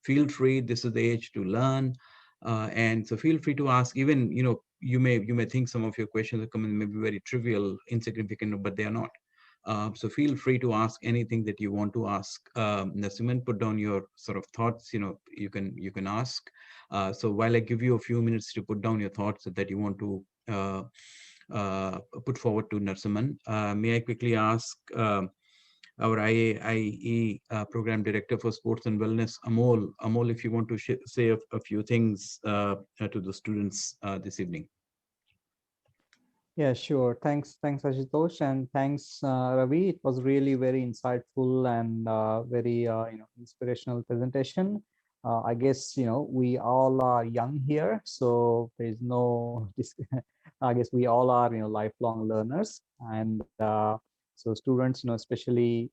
feel free. This is the age to learn. And so feel free to ask. Even, you may think some of your questions or comments may be very trivial, insignificant, but they are not. So feel free to ask anything that you want to ask. Narasimhan, put down your sort of thoughts. You can ask. So while I give you a few minutes to put down your thoughts that you want to put forward to Narasimhan, may I quickly ask our IAIE Program Director for Sports and Wellness, Amol. Amol, if you want to say a few things to the students this evening. Yeah, sure. Thanks, Ashutosh, and thanks, Ravi. It was really very insightful and very inspirational presentation. I guess we all are young here, so there is no. I guess we all are lifelong learners, and so students, especially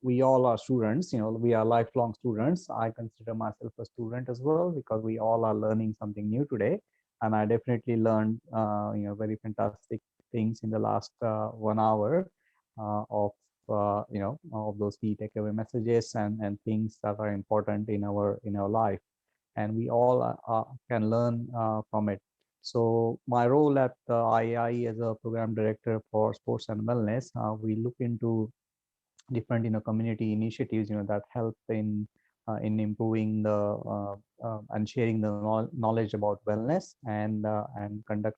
we all are students. We are lifelong students. I consider myself a student as well because we all are learning something new today, and I definitely learned very fantastic things in the last 1 hour of those key takeaway messages and things that are important in our life, and we all can learn from it. So my role at the IAI as a program director for sports and wellness, we look into different community initiatives that help in improving the and sharing the knowledge about wellness and conduct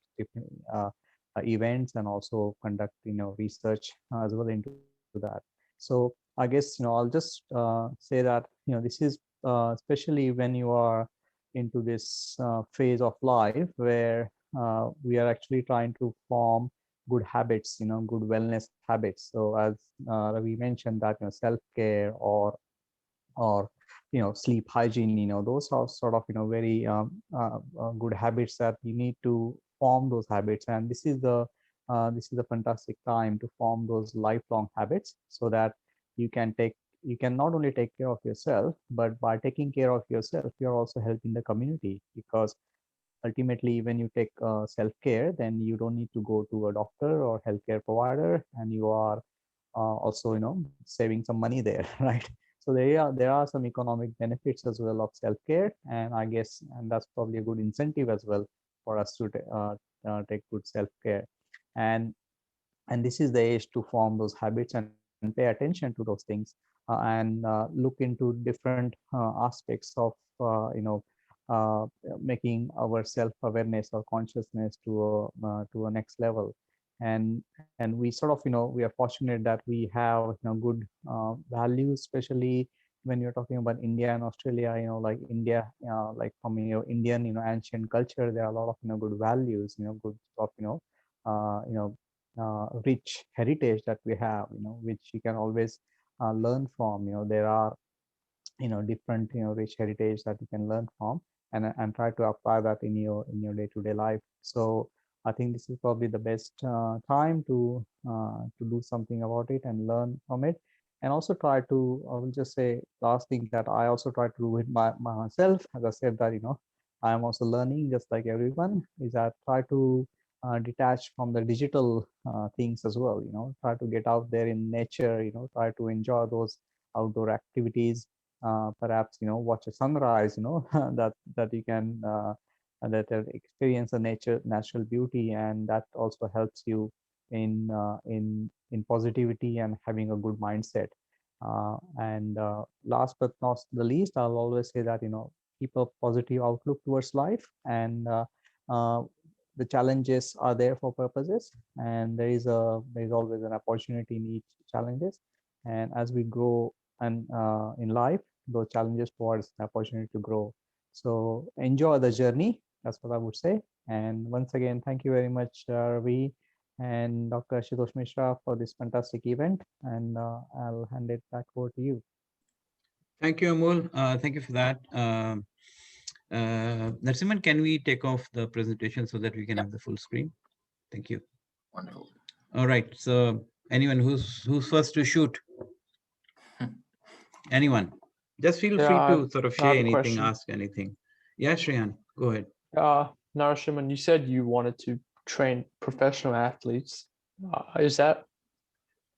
events and also conduct research as well into that. So I guess I'll just say that this is especially when you are into this phase of life where we are actually trying to form good habits, good wellness habits. So as Ravi mentioned that self-care or sleep hygiene, those are sort of very good habits that you need to form those habits, and this is a fantastic time to form those lifelong habits so that you can not only take care of yourself, but by taking care of yourself you're also helping the community, because ultimately when you take self-care, then you don't need to go to a doctor or healthcare provider, and you are also saving some money there right? So there are some economic benefits as well of self-care, and I guess and that's probably a good incentive as well for us to take good self-care, and this is the age to form those habits and pay attention to those things, and look into different aspects of uh, making our self-awareness or consciousness to a next level. And we sort of we are fortunate that we have good values, especially when you're talking about India and Australia, like India, like from Indian ancient culture, there are a lot of good values, good of rich heritage that we have, which you can always learn from. There are different rich heritage that you can learn from, and try to apply that in your day-to-day life. So I think this is probably the best time to do something about it and learn from it, and also try to, I will just say last thing, that I also try to do it myself. As I said that I am also learning just like everyone, is that try to detach from the digital things as well. Try to get out there in nature, try to enjoy those outdoor activities, perhaps watch a sunrise, that you can that experience the natural beauty, and that also helps you in positivity and having a good mindset. And last but not the least, I'll always say that keep a positive outlook towards life, and the challenges are there for purposes, and there is always an opportunity in each challenges. And as we grow and in life, those challenges towards the opportunity to grow. So enjoy the journey. That's what I would say. And once again, thank you very much, Ravi and Dr. Ashutosh Mishra, for this fantastic event. And I'll hand it back over to you. Thank you, Amol. Thank you for that. Narasimhan, can we take off the presentation so that we can have the full screen? Thank you. Wonderful. All right. So anyone who's first to shoot? Anyone? Just feel free to sort of share anything, ask anything. Yeah, Shreyan, go ahead. Narasimhan, you said you wanted to train professional athletes. Is that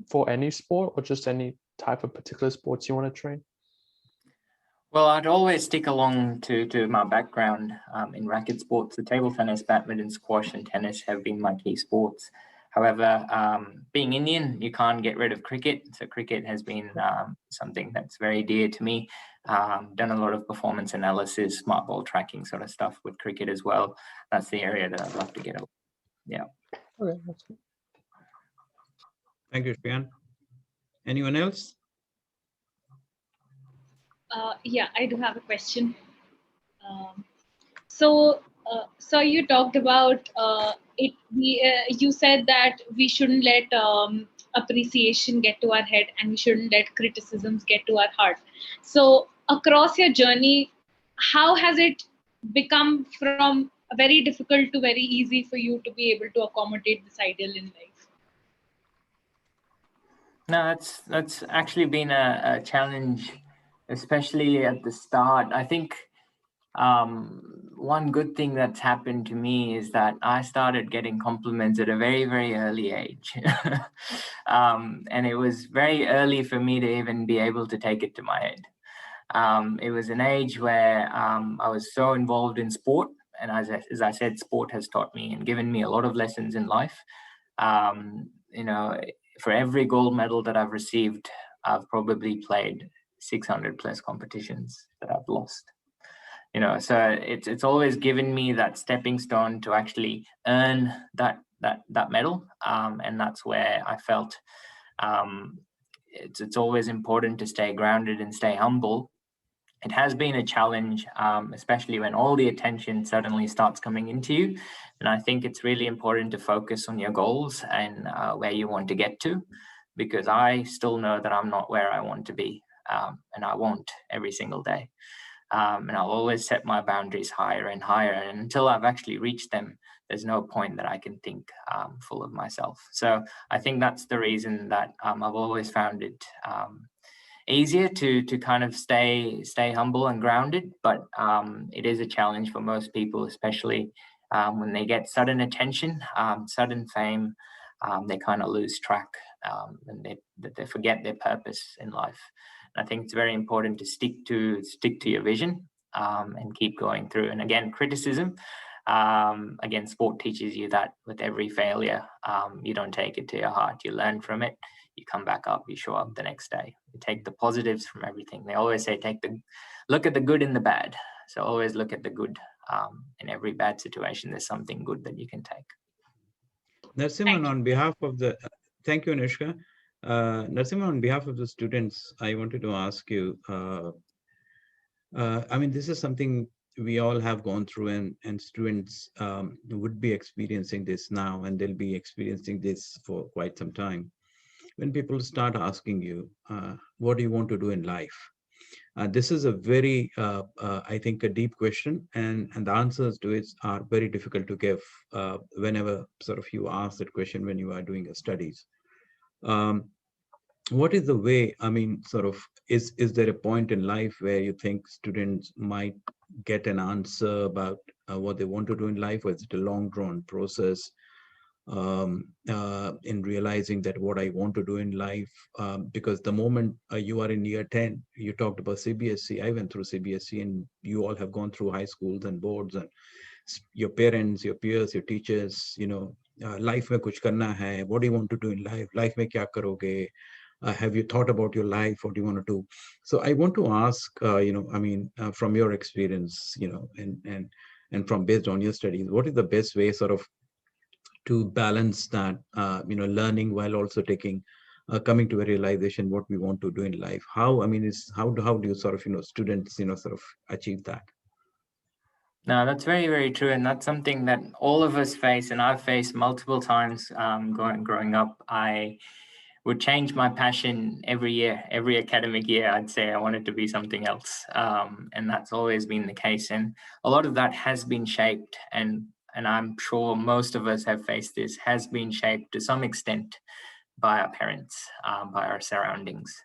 for any sport or just any type of particular sports you want to train? Well, I'd always stick along to my background in racket sports. The table tennis, badminton, squash, and tennis have been my key sports. However, being Indian, you can't get rid of cricket. So cricket has been something that's very dear to me. Done a lot of performance analysis, smart ball tracking sort of stuff with cricket as well. That's the area that I'd love to get over. Yeah. Okay, that's good. Thank you, Shreyan. Anyone else? Yeah, I do have a question. So you talked about it. You said that we shouldn't let appreciation get to our head, and we shouldn't let criticisms get to our heart. So across your journey, how has it become from very difficult to very easy for you to be able to accommodate this ideal in life? No, that's actually been a challenge, especially at the start. I think one good thing that's happened to me is that I started getting compliments at a very, very early age. And it was very early for me to even be able to take it to my head. It was an age where I was so involved in sport. And as I said, sport has taught me and given me a lot of lessons in life. You know, for every gold medal that I've received, I've probably played 600 plus competitions that I've lost. You know, so it's always given me that stepping stone to actually earn that medal, and that's where I felt it's always important to stay grounded and stay humble. It has been a challenge, especially when all the attention suddenly starts coming into you. And I think it's really important to focus on your goals and where you want to get to, because I still know that I'm not where I want to be, and I won't every single day. And I'll always set my boundaries higher and higher. And until I've actually reached them, there's no point that I can think full of myself. So I think that's the reason that I've always found it easier to kind of stay humble and grounded. But it is a challenge for most people, especially when they get sudden attention, sudden fame, they kind of lose track and they forget their purpose in life. I think it's very important to stick to your vision and keep going through. And again, criticism, again, sport teaches you that with every failure, you don't take it to your heart. You learn from it. You come back up. You show up the next day. You take the positives from everything. They always say, look at the good in the bad. So always look at the good. In every bad situation, there's something good that you can take. Narasimhan, on behalf of the, thank you, Anushka. Narasimhan, on behalf of the students, I wanted to ask you, I mean, this is something we all have gone through, and students would be experiencing this now, and they'll be experiencing this for quite some time. When people start asking you, what do you want to do in life? This is a very, I think, a deep question, and the answers to it are very difficult to give whenever sort of you ask that question when you are doing your studies. What is the way, I mean, sort of, is there a point in life where you think students might get an answer about what they want to do in life, or is it a long drawn process in realizing that what I want to do in life? Because the moment you are in year 10, you talked about CBSE, I went through CBSE, and you all have gone through high schools and boards, and your parents, your peers, your teachers, you know, life mein kuch karna hai, what do you want to do in life? Life mein kya karoge? Have you thought about your life? What do you want to do? So I want to ask, you know, I mean, from your experience, you know, and and from based on your studies, what is the best way sort of to balance that, learning while also taking, coming to a realization what we want to do in life? How, I mean, is how do you sort of, students, sort of achieve that? No, that's very, very true. And that's something that all of us face, and I've faced multiple times growing up. I would change my passion every year, every academic year. I'd say I wanted to be something else. And that's always been the case. And a lot of that has been shaped, and I'm sure most of us have faced this, has been shaped to some extent by our parents, by our surroundings.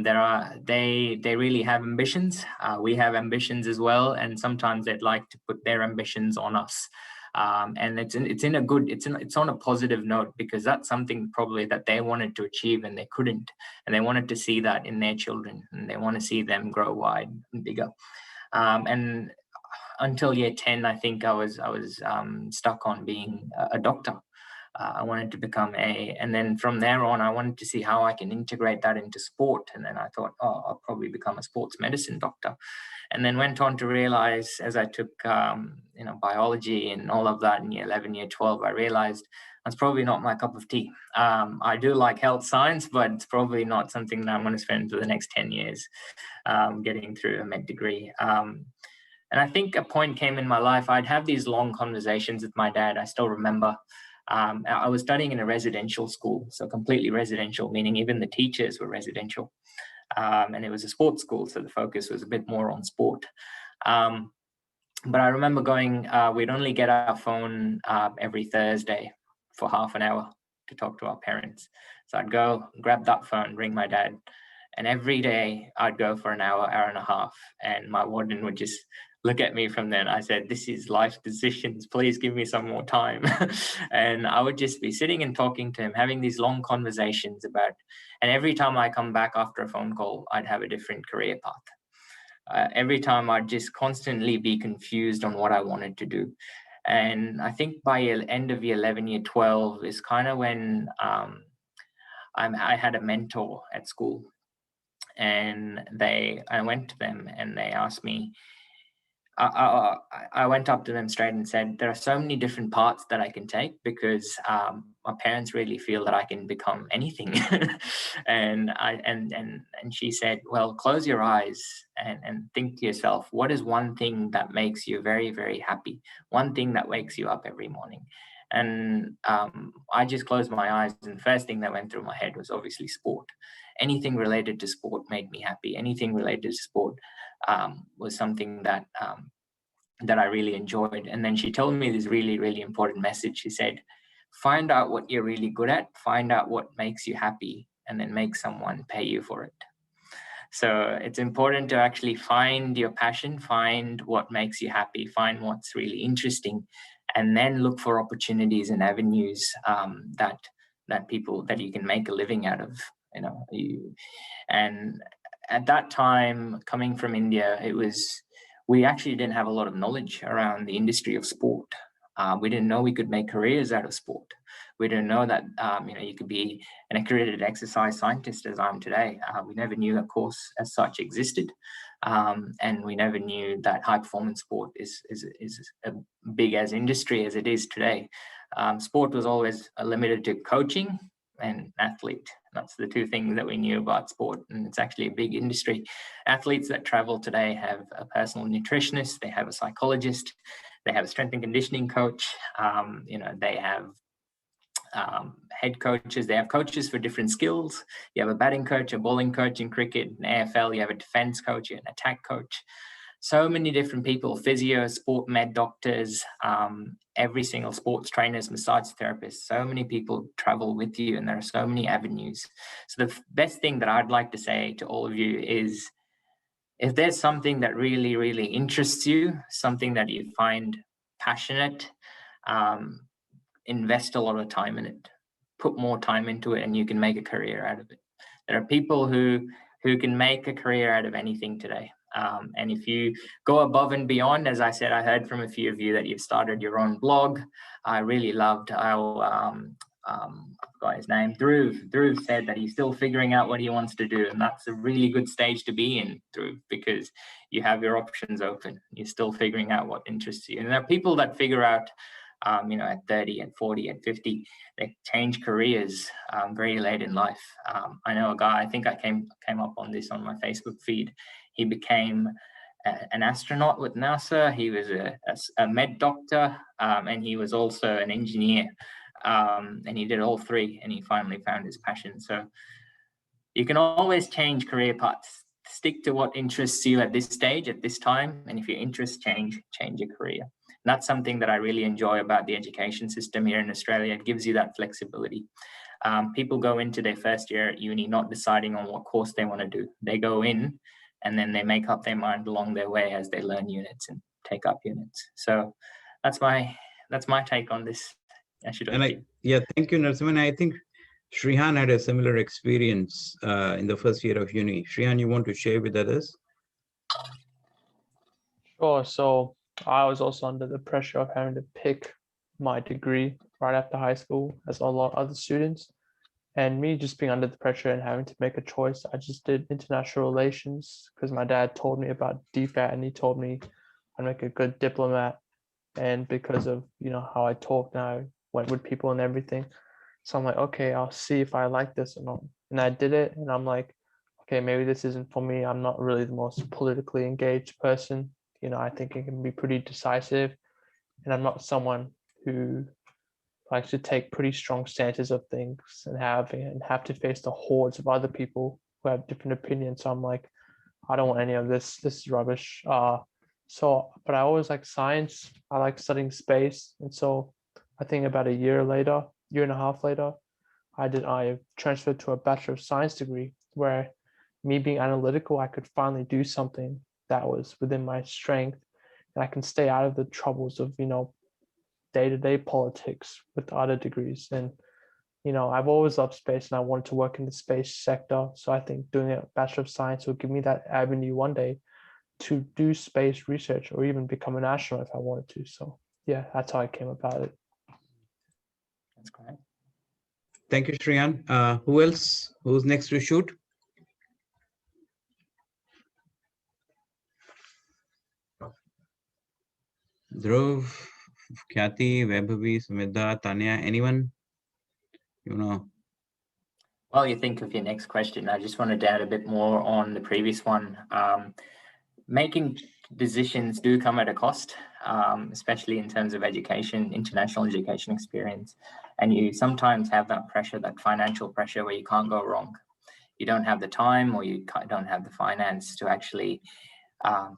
They really have ambitions. We have ambitions as well, and sometimes they'd like to put their ambitions on us. And it's on a positive note, because that's something probably that they wanted to achieve and they couldn't, and they wanted to see that in their children, and they want to see them grow wide and bigger. And until year 10, I think I was stuck on being a doctor. I wanted to become and then from there on, I wanted to see how I can integrate that into sport. And then I thought, I'll probably become a sports medicine doctor. And then went on to realize, as I took, biology and all of that in year 11, year 12, I realized that's probably not my cup of tea. I do like health science, but it's probably not something that I'm going to spend for the next 10 years getting through a med degree. And I think a point came in my life. I'd have these long conversations with my dad. I still remember. I was studying in a residential school, so completely residential, meaning even the teachers were residential. And it was a sports school, so the focus was a bit more on sport. But I remember going, we'd only get our phone every Thursday for half an hour to talk to our parents. So I'd go, grab that phone, ring my dad, and every day I'd go for an hour, hour and a half, and my warden would just look at me from then. I said, this is life decisions, please give me some more time. And I would just be sitting and talking to him, having these long conversations about, and every time I come back after a phone call, I'd have a different career path. Every time I'd just constantly be confused on what I wanted to do. And I think by end of year 11, year 12 is kind of when I had a mentor at school, and I went to them and they asked me, I went up to them straight and said, there are so many different parts that I can take, because my parents really feel that I can become anything. and she said, well, close your eyes and think to yourself, what is one thing that makes you very, very happy? One thing that wakes you up every morning. And I just closed my eyes, and the first thing that went through my head was obviously sport. Anything related to sport made me happy. Anything related to sport was something that I really enjoyed. And then she told me this really, really important message. She said, find out what you're really good at, find out what makes you happy, and then make someone pay you for it. So it's important to actually find your passion, find what makes you happy, find what's really interesting, and then look for opportunities and avenues that you can make a living out of. And at that time, coming from India, we actually didn't have a lot of knowledge around the industry of sport. We didn't know we could make careers out of sport. We didn't know that you could be an accredited exercise scientist, as I'm today. We never knew a course as such existed, and we never knew that high performance sport is as big as industry as it is today. Sport was always limited to coaching and athlete. That's the two things that we knew about sport, and it's actually a big industry. Athletes that travel today have a personal nutritionist, they have a psychologist, they have a strength and conditioning coach, they have head coaches, they have coaches for different skills. You have a batting coach, a bowling coach in cricket, in AFL, you have a defense coach, an attack coach. So many different people, physio, sport med doctors, every single sports trainers, massage therapists, so many people travel with you, and there are so many avenues. So the best thing that I'd like to say to all of you is, if there's something that really, really interests you, something that you find passionate, invest a lot of time in it, put more time into it, and you can make a career out of it. There are people who can make a career out of anything today. And if you go above and beyond, as I said, I heard from a few of you that you've started your own blog. I really loved our I forgot his name, Dhruv said that he's still figuring out what he wants to do. And that's a really good stage to be in, Dhruv, because you have your options open. You're still figuring out what interests you. And there are people that figure out, at 30 and 40 and 50, they change careers very late in life. I know a guy, I think I came up on this on my Facebook feed. He became an astronaut with NASA. He was a med doctor, and he was also an engineer. And he did all three, and he finally found his passion. So you can always change career paths. Stick to what interests you at this stage, at this time, and if your interests change your career. And that's something that I really enjoy about the education system here in Australia. It gives you that flexibility. People go into their first year at uni not deciding on what course they want to do. They go in, and then they make up their mind along their way as they learn units and take up units. So that's my take on this. Thank you, Narasimhan. I think Shrihan had a similar experience in the first year of uni. Shrihan, you want to share with others? Sure. So I was also under the pressure of having to pick my degree right after high school, as a lot of other students. And me just being under the pressure and having to make a choice, I just did international relations because my dad told me about DFAT and he told me I'd make a good diplomat. And because of, how I talk now, I went with people and everything. So I'm like, okay, I'll see if I like this or not. And I did it. And I'm like, okay, maybe this isn't for me. I'm not really the most politically engaged person. I think it can be pretty decisive. And I'm not someone who likes to take pretty strong stances of things and have to face the hordes of other people who have different opinions. So I'm like, I don't want any of this. This is rubbish. But I always like science. I like studying space. And so I think about a year and a half later, I transferred to a Bachelor of Science degree where me being analytical, I could finally do something that was within my strength. And I can stay out of the troubles of, day-to-day politics with other degrees. And, I've always loved space and I wanted to work in the space sector. So I think doing a Bachelor of Science will give me that avenue one day to do space research or even become an astronaut if I wanted to. So yeah, that's how I came about it. That's great. Thank you, Shrihan. Who else? Who's next to shoot? Dhruv, Khyati, Vaibhavi, Sumedha, Tanya, anyone? While you think of your next question, I just wanted to add a bit more on the previous one. Making decisions do come at a cost, especially in terms of education, international education experience. And you sometimes have that pressure, that financial pressure where you can't go wrong. You don't have the time or you don't have the finance to actually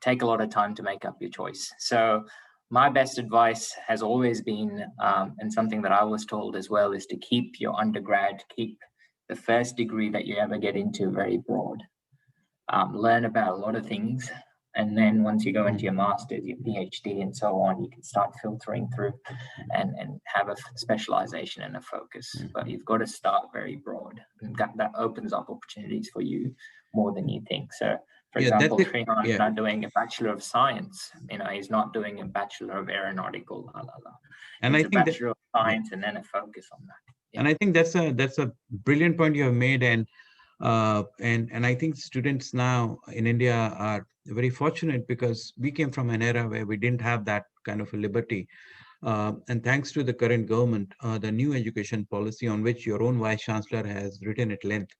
take a lot of time to make up your choice. So my best advice has always been, and something that I was told as well, is to keep your undergrad, keep the first degree that you ever get into very broad. Learn about a lot of things. And then once you go into your master's, your PhD and so on, you can start filtering through and have a specialization and a focus. But you've got to start very broad. And that opens up opportunities for you more than you think. So for example, Shrihan is not doing a Bachelor of Science. He's not doing a Bachelor of Aeronautical. And it's I a think Bachelor of Science and then a focus on that. Yeah. And I think that's a brilliant point you have made. And I think students now in India are very fortunate because we came from an era where we didn't have that kind of a liberty. And thanks to the current government, the new education policy on which your own Vice Chancellor has written at length,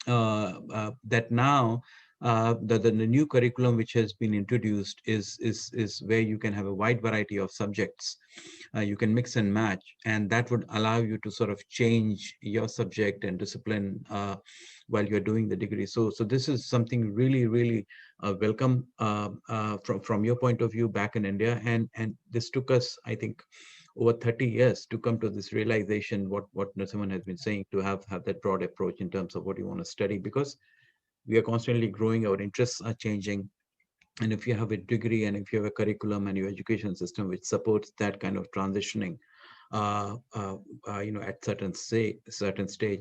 that now the new curriculum which has been introduced is where you can have a wide variety of subjects. You can mix and match, and that would allow you to sort of change your subject and discipline while you're doing the degree. So this is something really welcome from your point of view back in India, and this took us, I think, over 30 years to come to this realization, what Narasimhan has been saying, to have that broad approach in terms of what you want to study, because we are constantly growing, our interests are changing. And if you have a degree and if you have a curriculum and your education system which supports that kind of transitioning, at certain stage,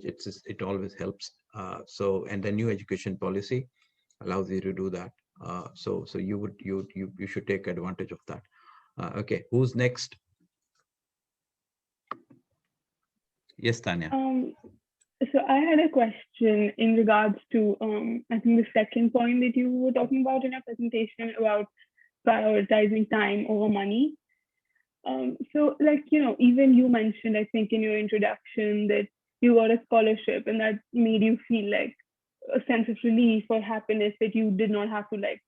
it always helps. And the new education policy allows you to do that. So you should take advantage of that. Okay, who's next? Yes, Tanya. So I had a question in regards to, I think the second point that you were talking about in your presentation about prioritizing time over money. So like, even you mentioned, I think in your introduction that you got a scholarship and that made you feel like a sense of relief or happiness that you did not have to like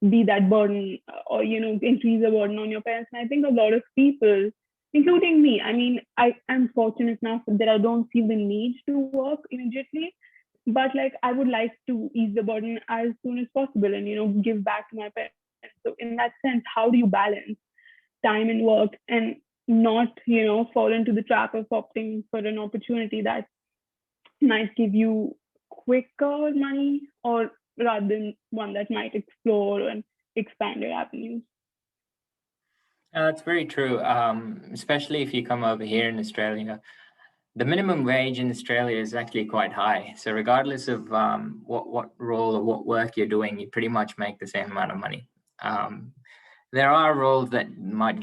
be that burden or, increase the burden on your parents. And I think a lot of people, including me, I mean, I am fortunate enough that I don't feel the need to work immediately, but like I would like to ease the burden as soon as possible and, give back to my parents. So in that sense, how do you balance time and work and not, fall into the trap of opting for an opportunity that might give you quicker money or rather than one that might explore and expand your avenues? That's very true, especially if you come over here in Australia. The minimum wage in Australia is actually quite high. So regardless of what role or what work you're doing, you pretty much make the same amount of money. There are roles that might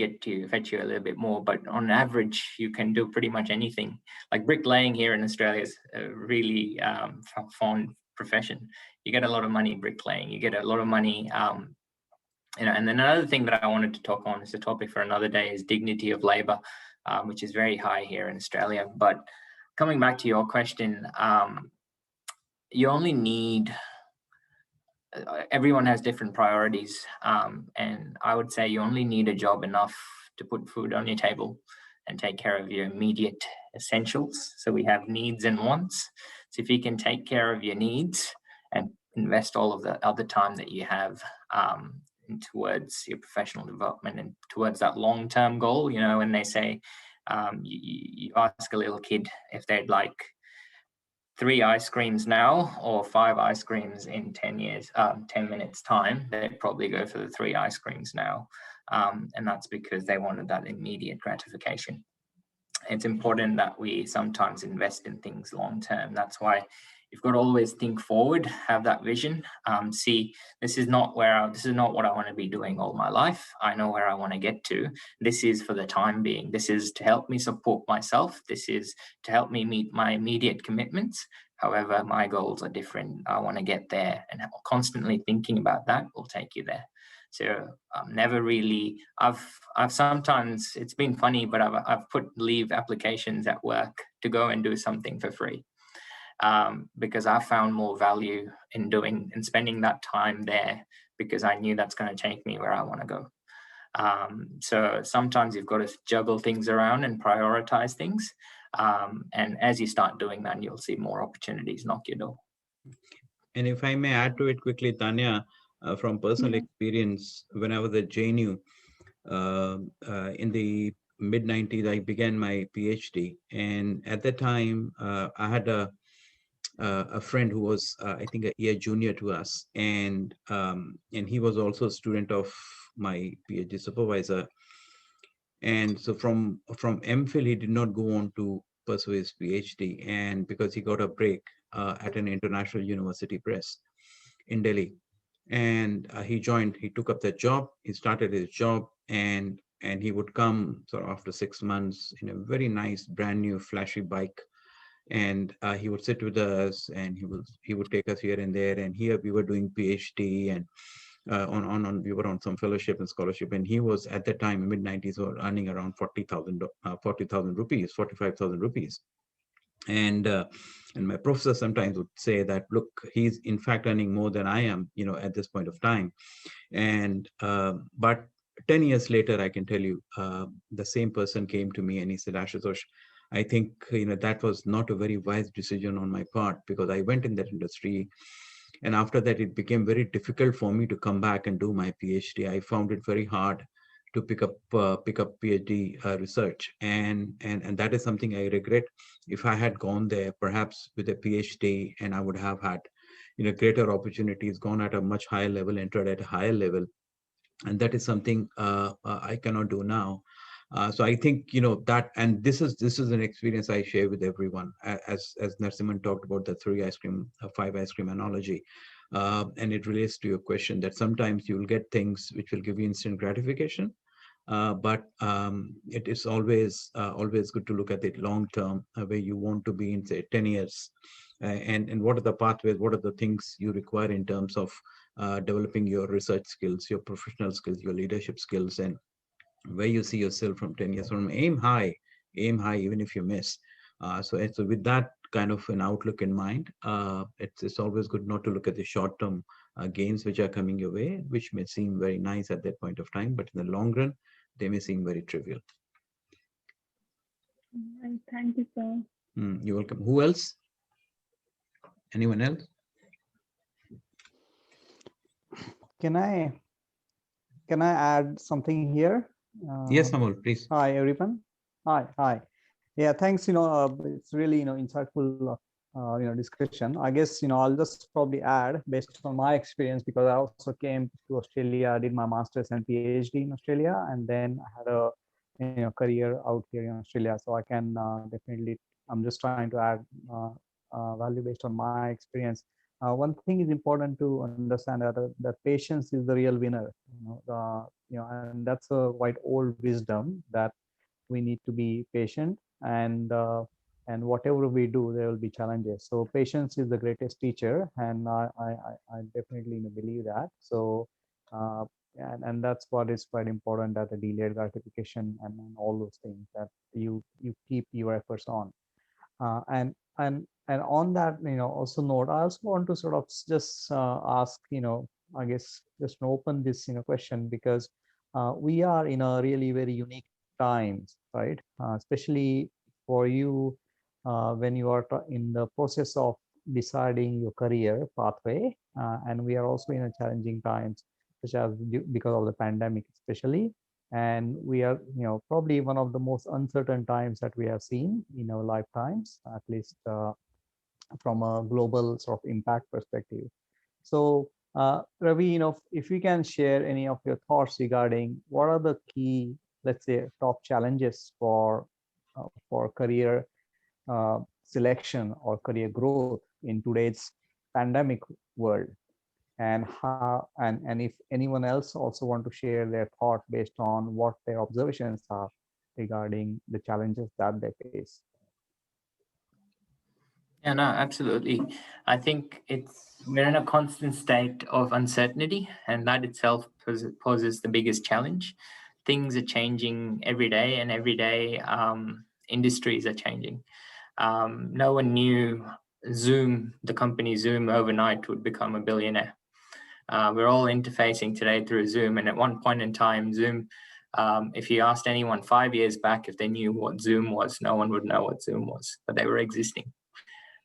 fetch you a little bit more, but on average, you can do pretty much anything. Like bricklaying here in Australia is a really fond profession. You get a lot of money bricklaying. You get a lot of money. And then another thing that I wanted to talk on, is a topic for another day, is dignity of labor, which is very high here in Australia. But coming back to your question, you only need, everyone has different priorities. And I would say you only need a job enough to put food on your table and take care of your immediate essentials. So we have needs and wants. So if you can take care of your needs and invest all of the other time that you have towards your professional development and towards that long-term goal, when they say, you ask a little kid if they'd like 3 ice creams now or 5 ice creams in 10 minutes time, they'd probably go for the 3 ice creams now. And that's because they wanted that immediate gratification. It's important that we sometimes invest in things long-term. That's why you've got to always think forward, have that vision. See, this is not what I want to be doing all my life. I know where I want to get to. This is for the time being. This is to help me support myself. This is to help me meet my immediate commitments. However, my goals are different. I want to get there, and constantly thinking about that will take you there. So never really, I've sometimes, it's been funny, but I've put leave applications at work to go and do something for free. Because I found more value in doing and spending that time there, because I knew that's going to take me where I want to go. So sometimes you've got to juggle things around and prioritize things. And as you start doing that, you'll see more opportunities knock your door. And if I may add to it quickly, Tanya, from personal experience, when I was at JNU in the mid-90s, I began my PhD. And at that time, I had a friend who was, I think, a year junior to us, and he was also a student of my PhD supervisor. And so from MPhil, he did not go on to pursue his PhD, and because he got a break at an international university press in Delhi, and he took up that job. He started his job, and he would come sort of after 6 months in a very nice, brand new, flashy bike. And he would sit with us, and he would take us here and there. And here we were doing PhD, and we were on some fellowship and scholarship. And he was at that time, mid-90s, earning around 40,000 rupees, 45,000 rupees. And my professor sometimes would say that, look, he's in fact earning more than I am, at this point of time. And but 10 years later, I can tell you, the same person came to me and he said, Ashutosh, I think that was not a very wise decision on my part, because I went in that industry, and after that it became very difficult for me to come back and do my PhD. I found it very hard to pick up PhD research, and that is something I regret. If I had gone there, perhaps with a PhD, and I would have had greater opportunities, gone at a much higher level, entered at a higher level, and that is something I cannot do now. So I think that, and this is an experience I share with everyone. As Narasimhan talked about the 3 ice cream, 5 ice cream analogy, and it relates to your question that sometimes you will get things which will give you instant gratification, but it is always good to look at it long term, where you want to be in, say, 10 years, and what are the pathways, what are the things you require in terms of developing your research skills, your professional skills, your leadership skills, and where you see yourself from 10 years from. Aim high, even if you miss. So with that kind of an outlook in mind, it's always good not to look at the short-term gains which are coming your way, which may seem very nice at that point of time, but in the long run, they may seem very trivial. Thank you, sir. You're welcome. Who else? Anyone else? Can I add something here? Yes, Amol, please. Hi, everyone. Hi. Yeah, thanks. It's really insightful discussion. I guess I'll just probably add based on my experience, because I also came to Australia, did my master's and PhD in Australia, and then I had a career out here in Australia. So I can definitely, I'm just trying to add value based on my experience. One thing is important to understand that patience is the real winner. And that's a quite old wisdom, that we need to be patient, and whatever we do, there will be challenges. So patience is the greatest teacher, and I definitely believe that. So and that's what is quite important, that the delayed gratification and all those things, that you keep your efforts on. And on that, also note, I also want to sort of just ask, I guess, just open this question, because we are in a really very unique times, right? Especially for you, when you are in the process of deciding your career pathway, and we are also in a challenging times, such as because of the pandemic, especially. And we are, probably one of the most uncertain times that we have seen in our lifetimes, at least from a global sort of impact perspective. So, Ravi, if you can share any of your thoughts regarding what are the key, let's say, top challenges for career selection or career growth in today's pandemic world, and how, and if anyone else also want to share their thought based on what their observations are regarding the challenges that they face. Yeah, no, absolutely. I think we're in a constant state of uncertainty, and that itself poses the biggest challenge. Things are changing every day, and every day industries are changing. No one knew Zoom, the company Zoom, overnight would become a billionaire. We're all interfacing today through Zoom, and at one point in time, Zoom, if you asked anyone 5 years back if they knew what Zoom was, no one would know what Zoom was, but they were existing.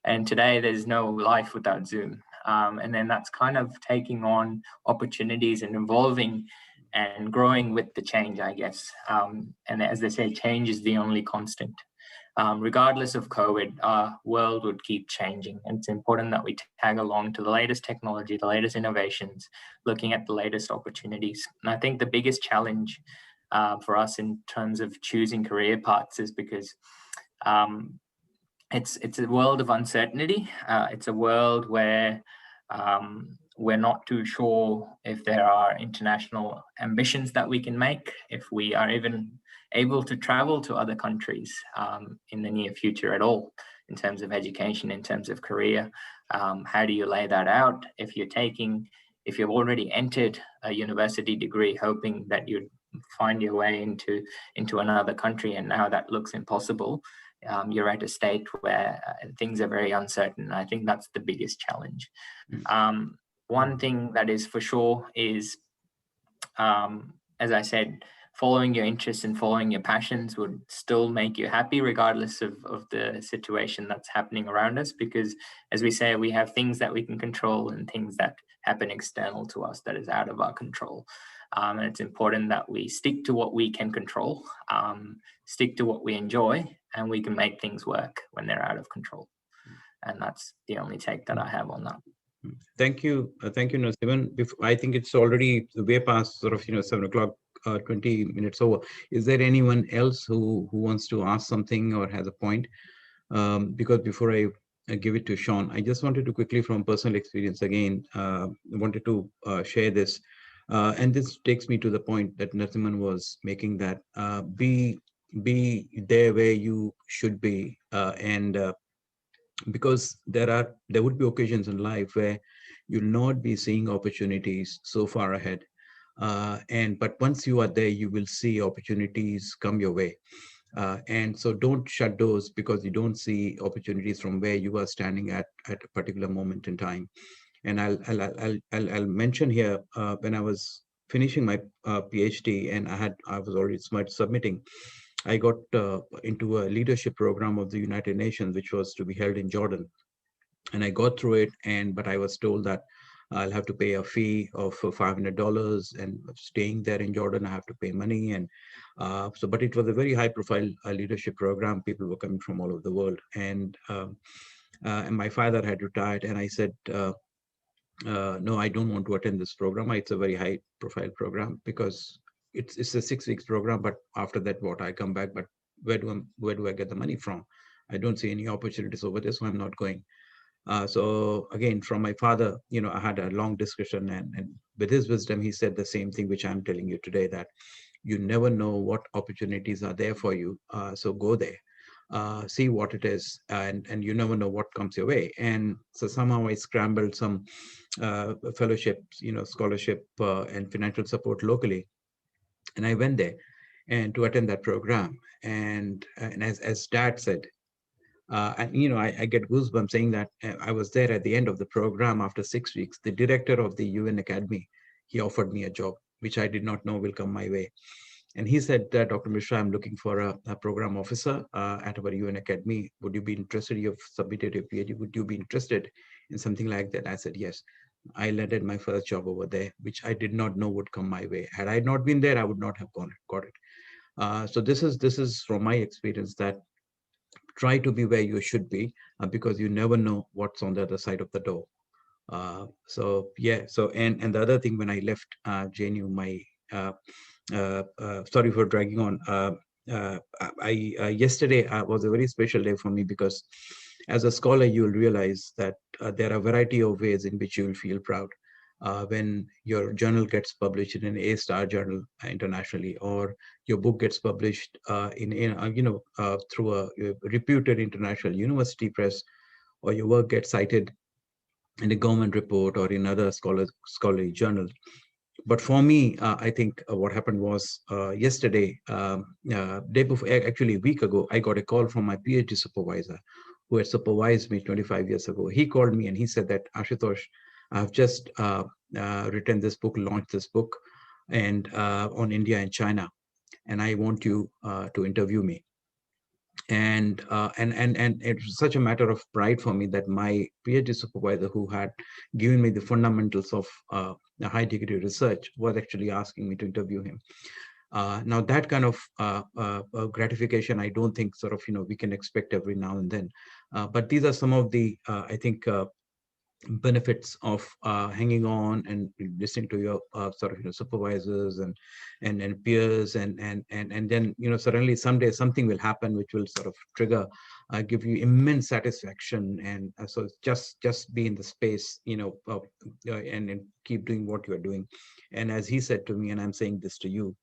And today there's no life without Zoom. And then that's kind of taking on opportunities and evolving and growing with the change, I guess. And as they say, change is the only constant. Regardless of COVID, our world would keep changing. And it's important that we tag along to the latest technology, the latest innovations, looking at the latest opportunities. And I think the biggest challenge for us in terms of choosing career paths is because it's a world of uncertainty. It's a world where we're not too sure if there are international ambitions that we can make, if we are even able to travel to other countries in the near future at all, in terms of education, in terms of career. How do you lay that out? If you've already entered a university degree hoping that you'd find your way into another country, and now that looks impossible, you're at a state where things are very uncertain. I think that's the biggest challenge. One thing that is for sure is, as I said, following your interests and following your passions would still make you happy regardless of the situation that's happening around us, because as we say, we have things that we can control and things that happen external to us that is out of our control. And it's important that we stick to what we can control, stick to what we enjoy, and we can make things work when they're out of control. And that's the only take that I have on that. Thank you, Narasimhan. I think it's already way past sort of 7 o'clock, 20 minutes over. Is there anyone else who wants to ask something or has a point? Because before I give it to Sean, I just wanted to quickly, from personal experience again, wanted to share this. And this takes me to the point that Narasimhan was making, that be there where you should be, and because there would be occasions in life where you'll not be seeing opportunities so far ahead, but once you are there, you will see opportunities come your way. And so don't shut doors because you don't see opportunities from where you are standing at a particular moment in time. And I'll mention here, when I was finishing my PhD and I was already submitting, I got into a leadership program of the United Nations, which was to be held in Jordan. And I got through it, but I was told that I'll have to pay a fee of $500, and staying there in Jordan, I have to pay money. And but it was a very high profile leadership program. People were coming from all over the world. And my father had retired, and I said, no, I don't want to attend this program. It's a very high profile program because it's a 6 weeks program. But after that, what, I come back, but where do I get the money from? I don't see any opportunities over there, so I'm not going. So again, from my father, I had a long discussion, and with his wisdom, he said the same thing, which I'm telling you today, that you never know what opportunities are there for you. So go there, see what it is, and you never know what comes your way. And so somehow I scrambled some fellowships, scholarship and financial support locally. And I went there and to attend that program. And as Dad said, and I get goosebumps saying that I was there at the end of the program after 6 weeks. The director of the UN Academy, he offered me a job, which I did not know will come my way. And he said, Dr. Mishra, I'm looking for a program officer at our UN Academy. Would you be interested? You've submitted your PhD. Would you be interested in something like that? I said, yes. I landed my first job over there, which I did not know would come my way. Had I not been there, I would not have got it. So this is from my experience, that try to be where you should be, because you never know what's on the other side of the door. So yeah. So and the other thing, when I left JNU, my sorry for dragging on. Yesterday was a very special day for me, because as a scholar, you'll realize that there are a variety of ways in which you will feel proud. When your journal gets published in an A-star journal internationally, or your book gets published through a reputed international university press, or your work gets cited in a government report or in other scholarly journals. But for me, I think what happened was yesterday, day before, actually a week ago, I got a call from my PhD supervisor, who had supervised me 25 years ago. He called me and he said that, Ashutosh, I've just written this book, launched this book, and on India and China, and I want you to interview me. And it was such a matter of pride for me that my PhD supervisor, who had given me the fundamentals of a high degree research, was actually asking me to interview him. Now that kind of gratification, I don't think we can expect every now and then. But these are some of the, I think, benefits of hanging on and listening to your supervisors and peers, and then suddenly someday something will happen which will sort of trigger, give you immense satisfaction. And so just be in the space, and keep doing what you're doing. And as he said to me, and I'm saying this to you,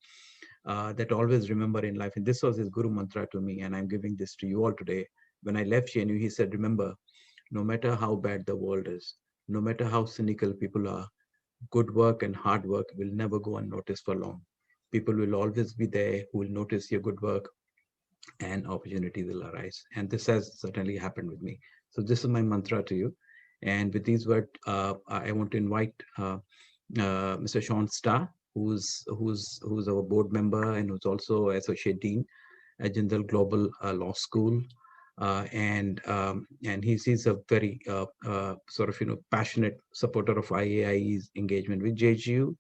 that always remember in life, and this was his guru mantra to me, and I'm giving this to you all today. When I left JNU, he said, remember, no matter how bad the world is, no matter how cynical people are, good work and hard work will never go unnoticed for long. People will always be there who will notice your good work, and opportunities will arise. And this has certainly happened with me. So this is my mantra to you. And with these words, I want to invite Mr. Sean Starr, who's our board member and who's also Associate Dean at Jindal Global Law School. And he's a very passionate supporter of IAIE's engagement with JGU,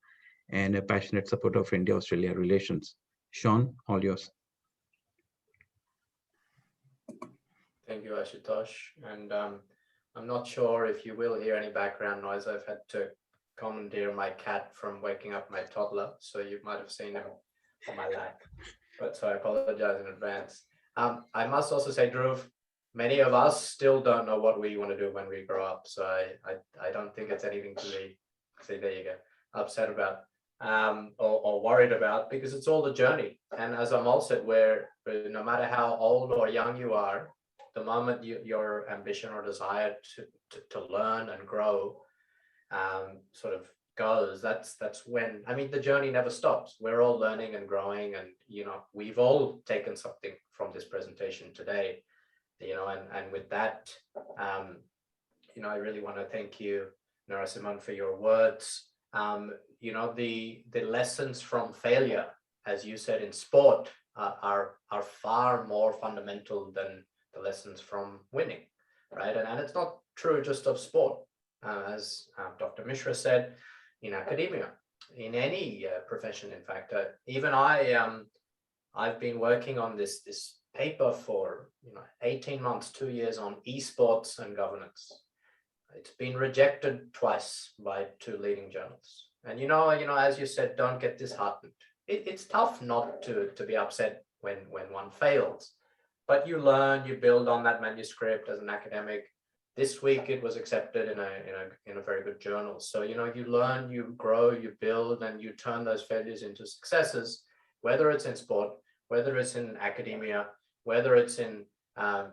and a passionate supporter of India-Australia relations. Sean, all yours. Thank you, Ashutosh. And I'm not sure if you will hear any background noise. I've had to commandeer my cat from waking up my toddler, so you might have seen him on my lap. But so I apologize in advance. I must also say, Dhruv, many of us still don't know what we want to do when we grow up. So I don't think it's anything to be, say, there you go, upset about. or worried about, because it's all the journey. And as Amal said, where no matter how old or young you are, the moment your ambition or desire to learn and grow sort of goes, that's when, I mean, the journey never stops. We're all learning and growing, and we've all taken something from this presentation today, and with that, I really want to thank you, Narasimhan, for your words. The lessons from failure, as you said, in sport are far more fundamental than the lessons from winning, right? And it's not true just of sport, as Dr. Mishra said, in academia, in any profession. In fact, even I've been working on this paper for 18 months, 2 years, on esports and governance. It's been rejected twice by 2 leading journals. And as you said, don't get disheartened. It's tough not to be upset when one fails, but you learn, you build on that manuscript as an academic. This week it was accepted in a very good journal. So you learn, you grow, you build, and you turn those failures into successes, whether it's in sport, whether it's in academia, whether it's in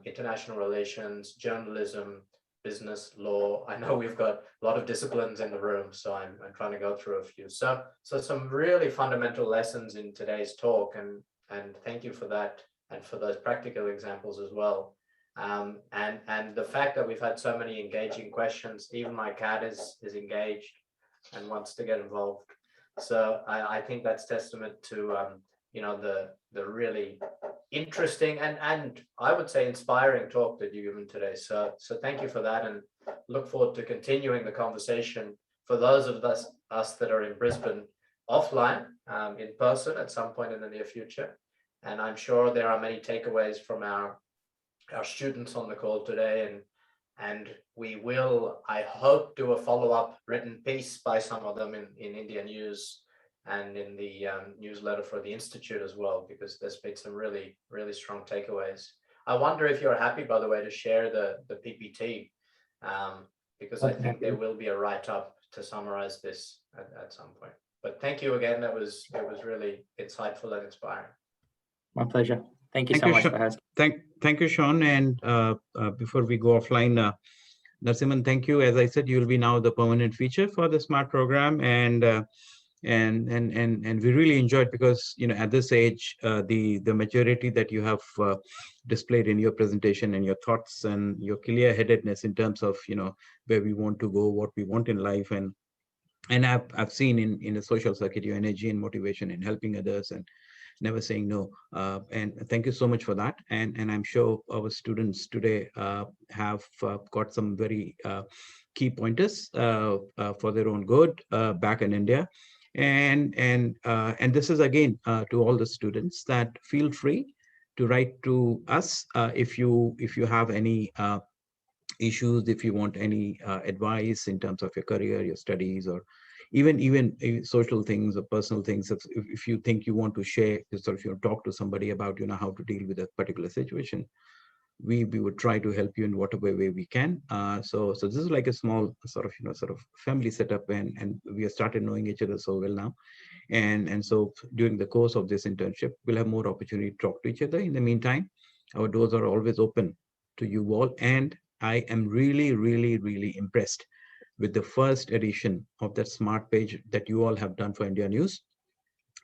international relations, journalism, business, law. I know we've got a lot of disciplines in the room, so I'm trying to go through a few. So some really fundamental lessons in today's talk, and thank you for that, and for those practical examples as well. And the fact that we've had so many engaging questions, even my cat is engaged and wants to get involved. So I think that's testament to the really interesting and I would say inspiring talk that you've given today. So thank you for that, and look forward to continuing the conversation for those of us that are in Brisbane offline, in person at some point in the near future. And I'm sure there are many takeaways from our students on the call today, and we will, I hope, do a follow-up written piece by some of them in India News and in the newsletter for the Institute as well, because there's been some really, really strong takeaways. I wonder if you're happy, by the way, to share the PPT, because I think there will be a write-up to summarize this at some point. But thank you again. It was really insightful and inspiring. My pleasure. Thank you so much for hosting. Thank you, Sean. And before we go offline, Narasimhan, thank you. As I said, you will be now the permanent feature for the SMART program, and we really enjoyed, because at this age, the maturity that you have displayed in your presentation and your thoughts and your clear-headedness in terms of where we want to go, what we want in life, and I've seen in the social circuit your energy and motivation in helping others and never saying no. And thank you so much for that. And I'm sure our students today have got some very key pointers for their own good back in India. And this is again to all the students, that feel free to write to us if you have any issues, if you want any advice in terms of your career, your studies, or even social things or personal things. If you think you want to share, sort of talk to somebody about how to deal with a particular situation, we would try to help you in whatever way we can. So this is like a small sort of family setup, and we have started knowing each other so well now. And so during the course of this internship, we'll have more opportunity to talk to each other. In the meantime, our doors are always open to you all. And I am really, really, really impressed with the first edition of that SMART page that you all have done for India News.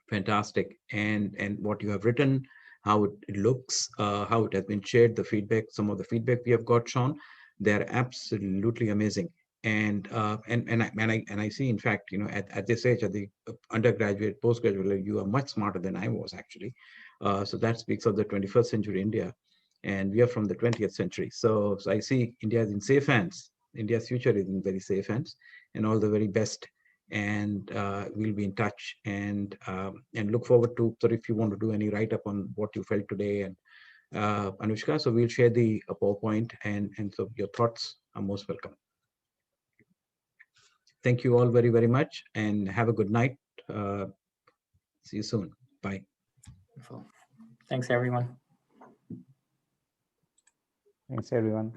Fantastic. And what you have written, how it looks, how it has been shared, the feedback, some of the feedback we have got, Sean, they're absolutely amazing. And I see, in fact, at this age, at the undergraduate, postgraduate, you are much smarter than I was actually. So that speaks of the 21st century India, and we are from the 20th century. So I see India is in safe hands. India's future is in very safe hands, and all the very best. And we'll be in touch, and look forward to, so if you want to do any write-up on what you felt today, and Anushka, so we'll share the PowerPoint, and so your thoughts are most welcome. Thank you all very, very much, and have a good night. See you soon. Bye. Thanks, everyone. Thanks, everyone.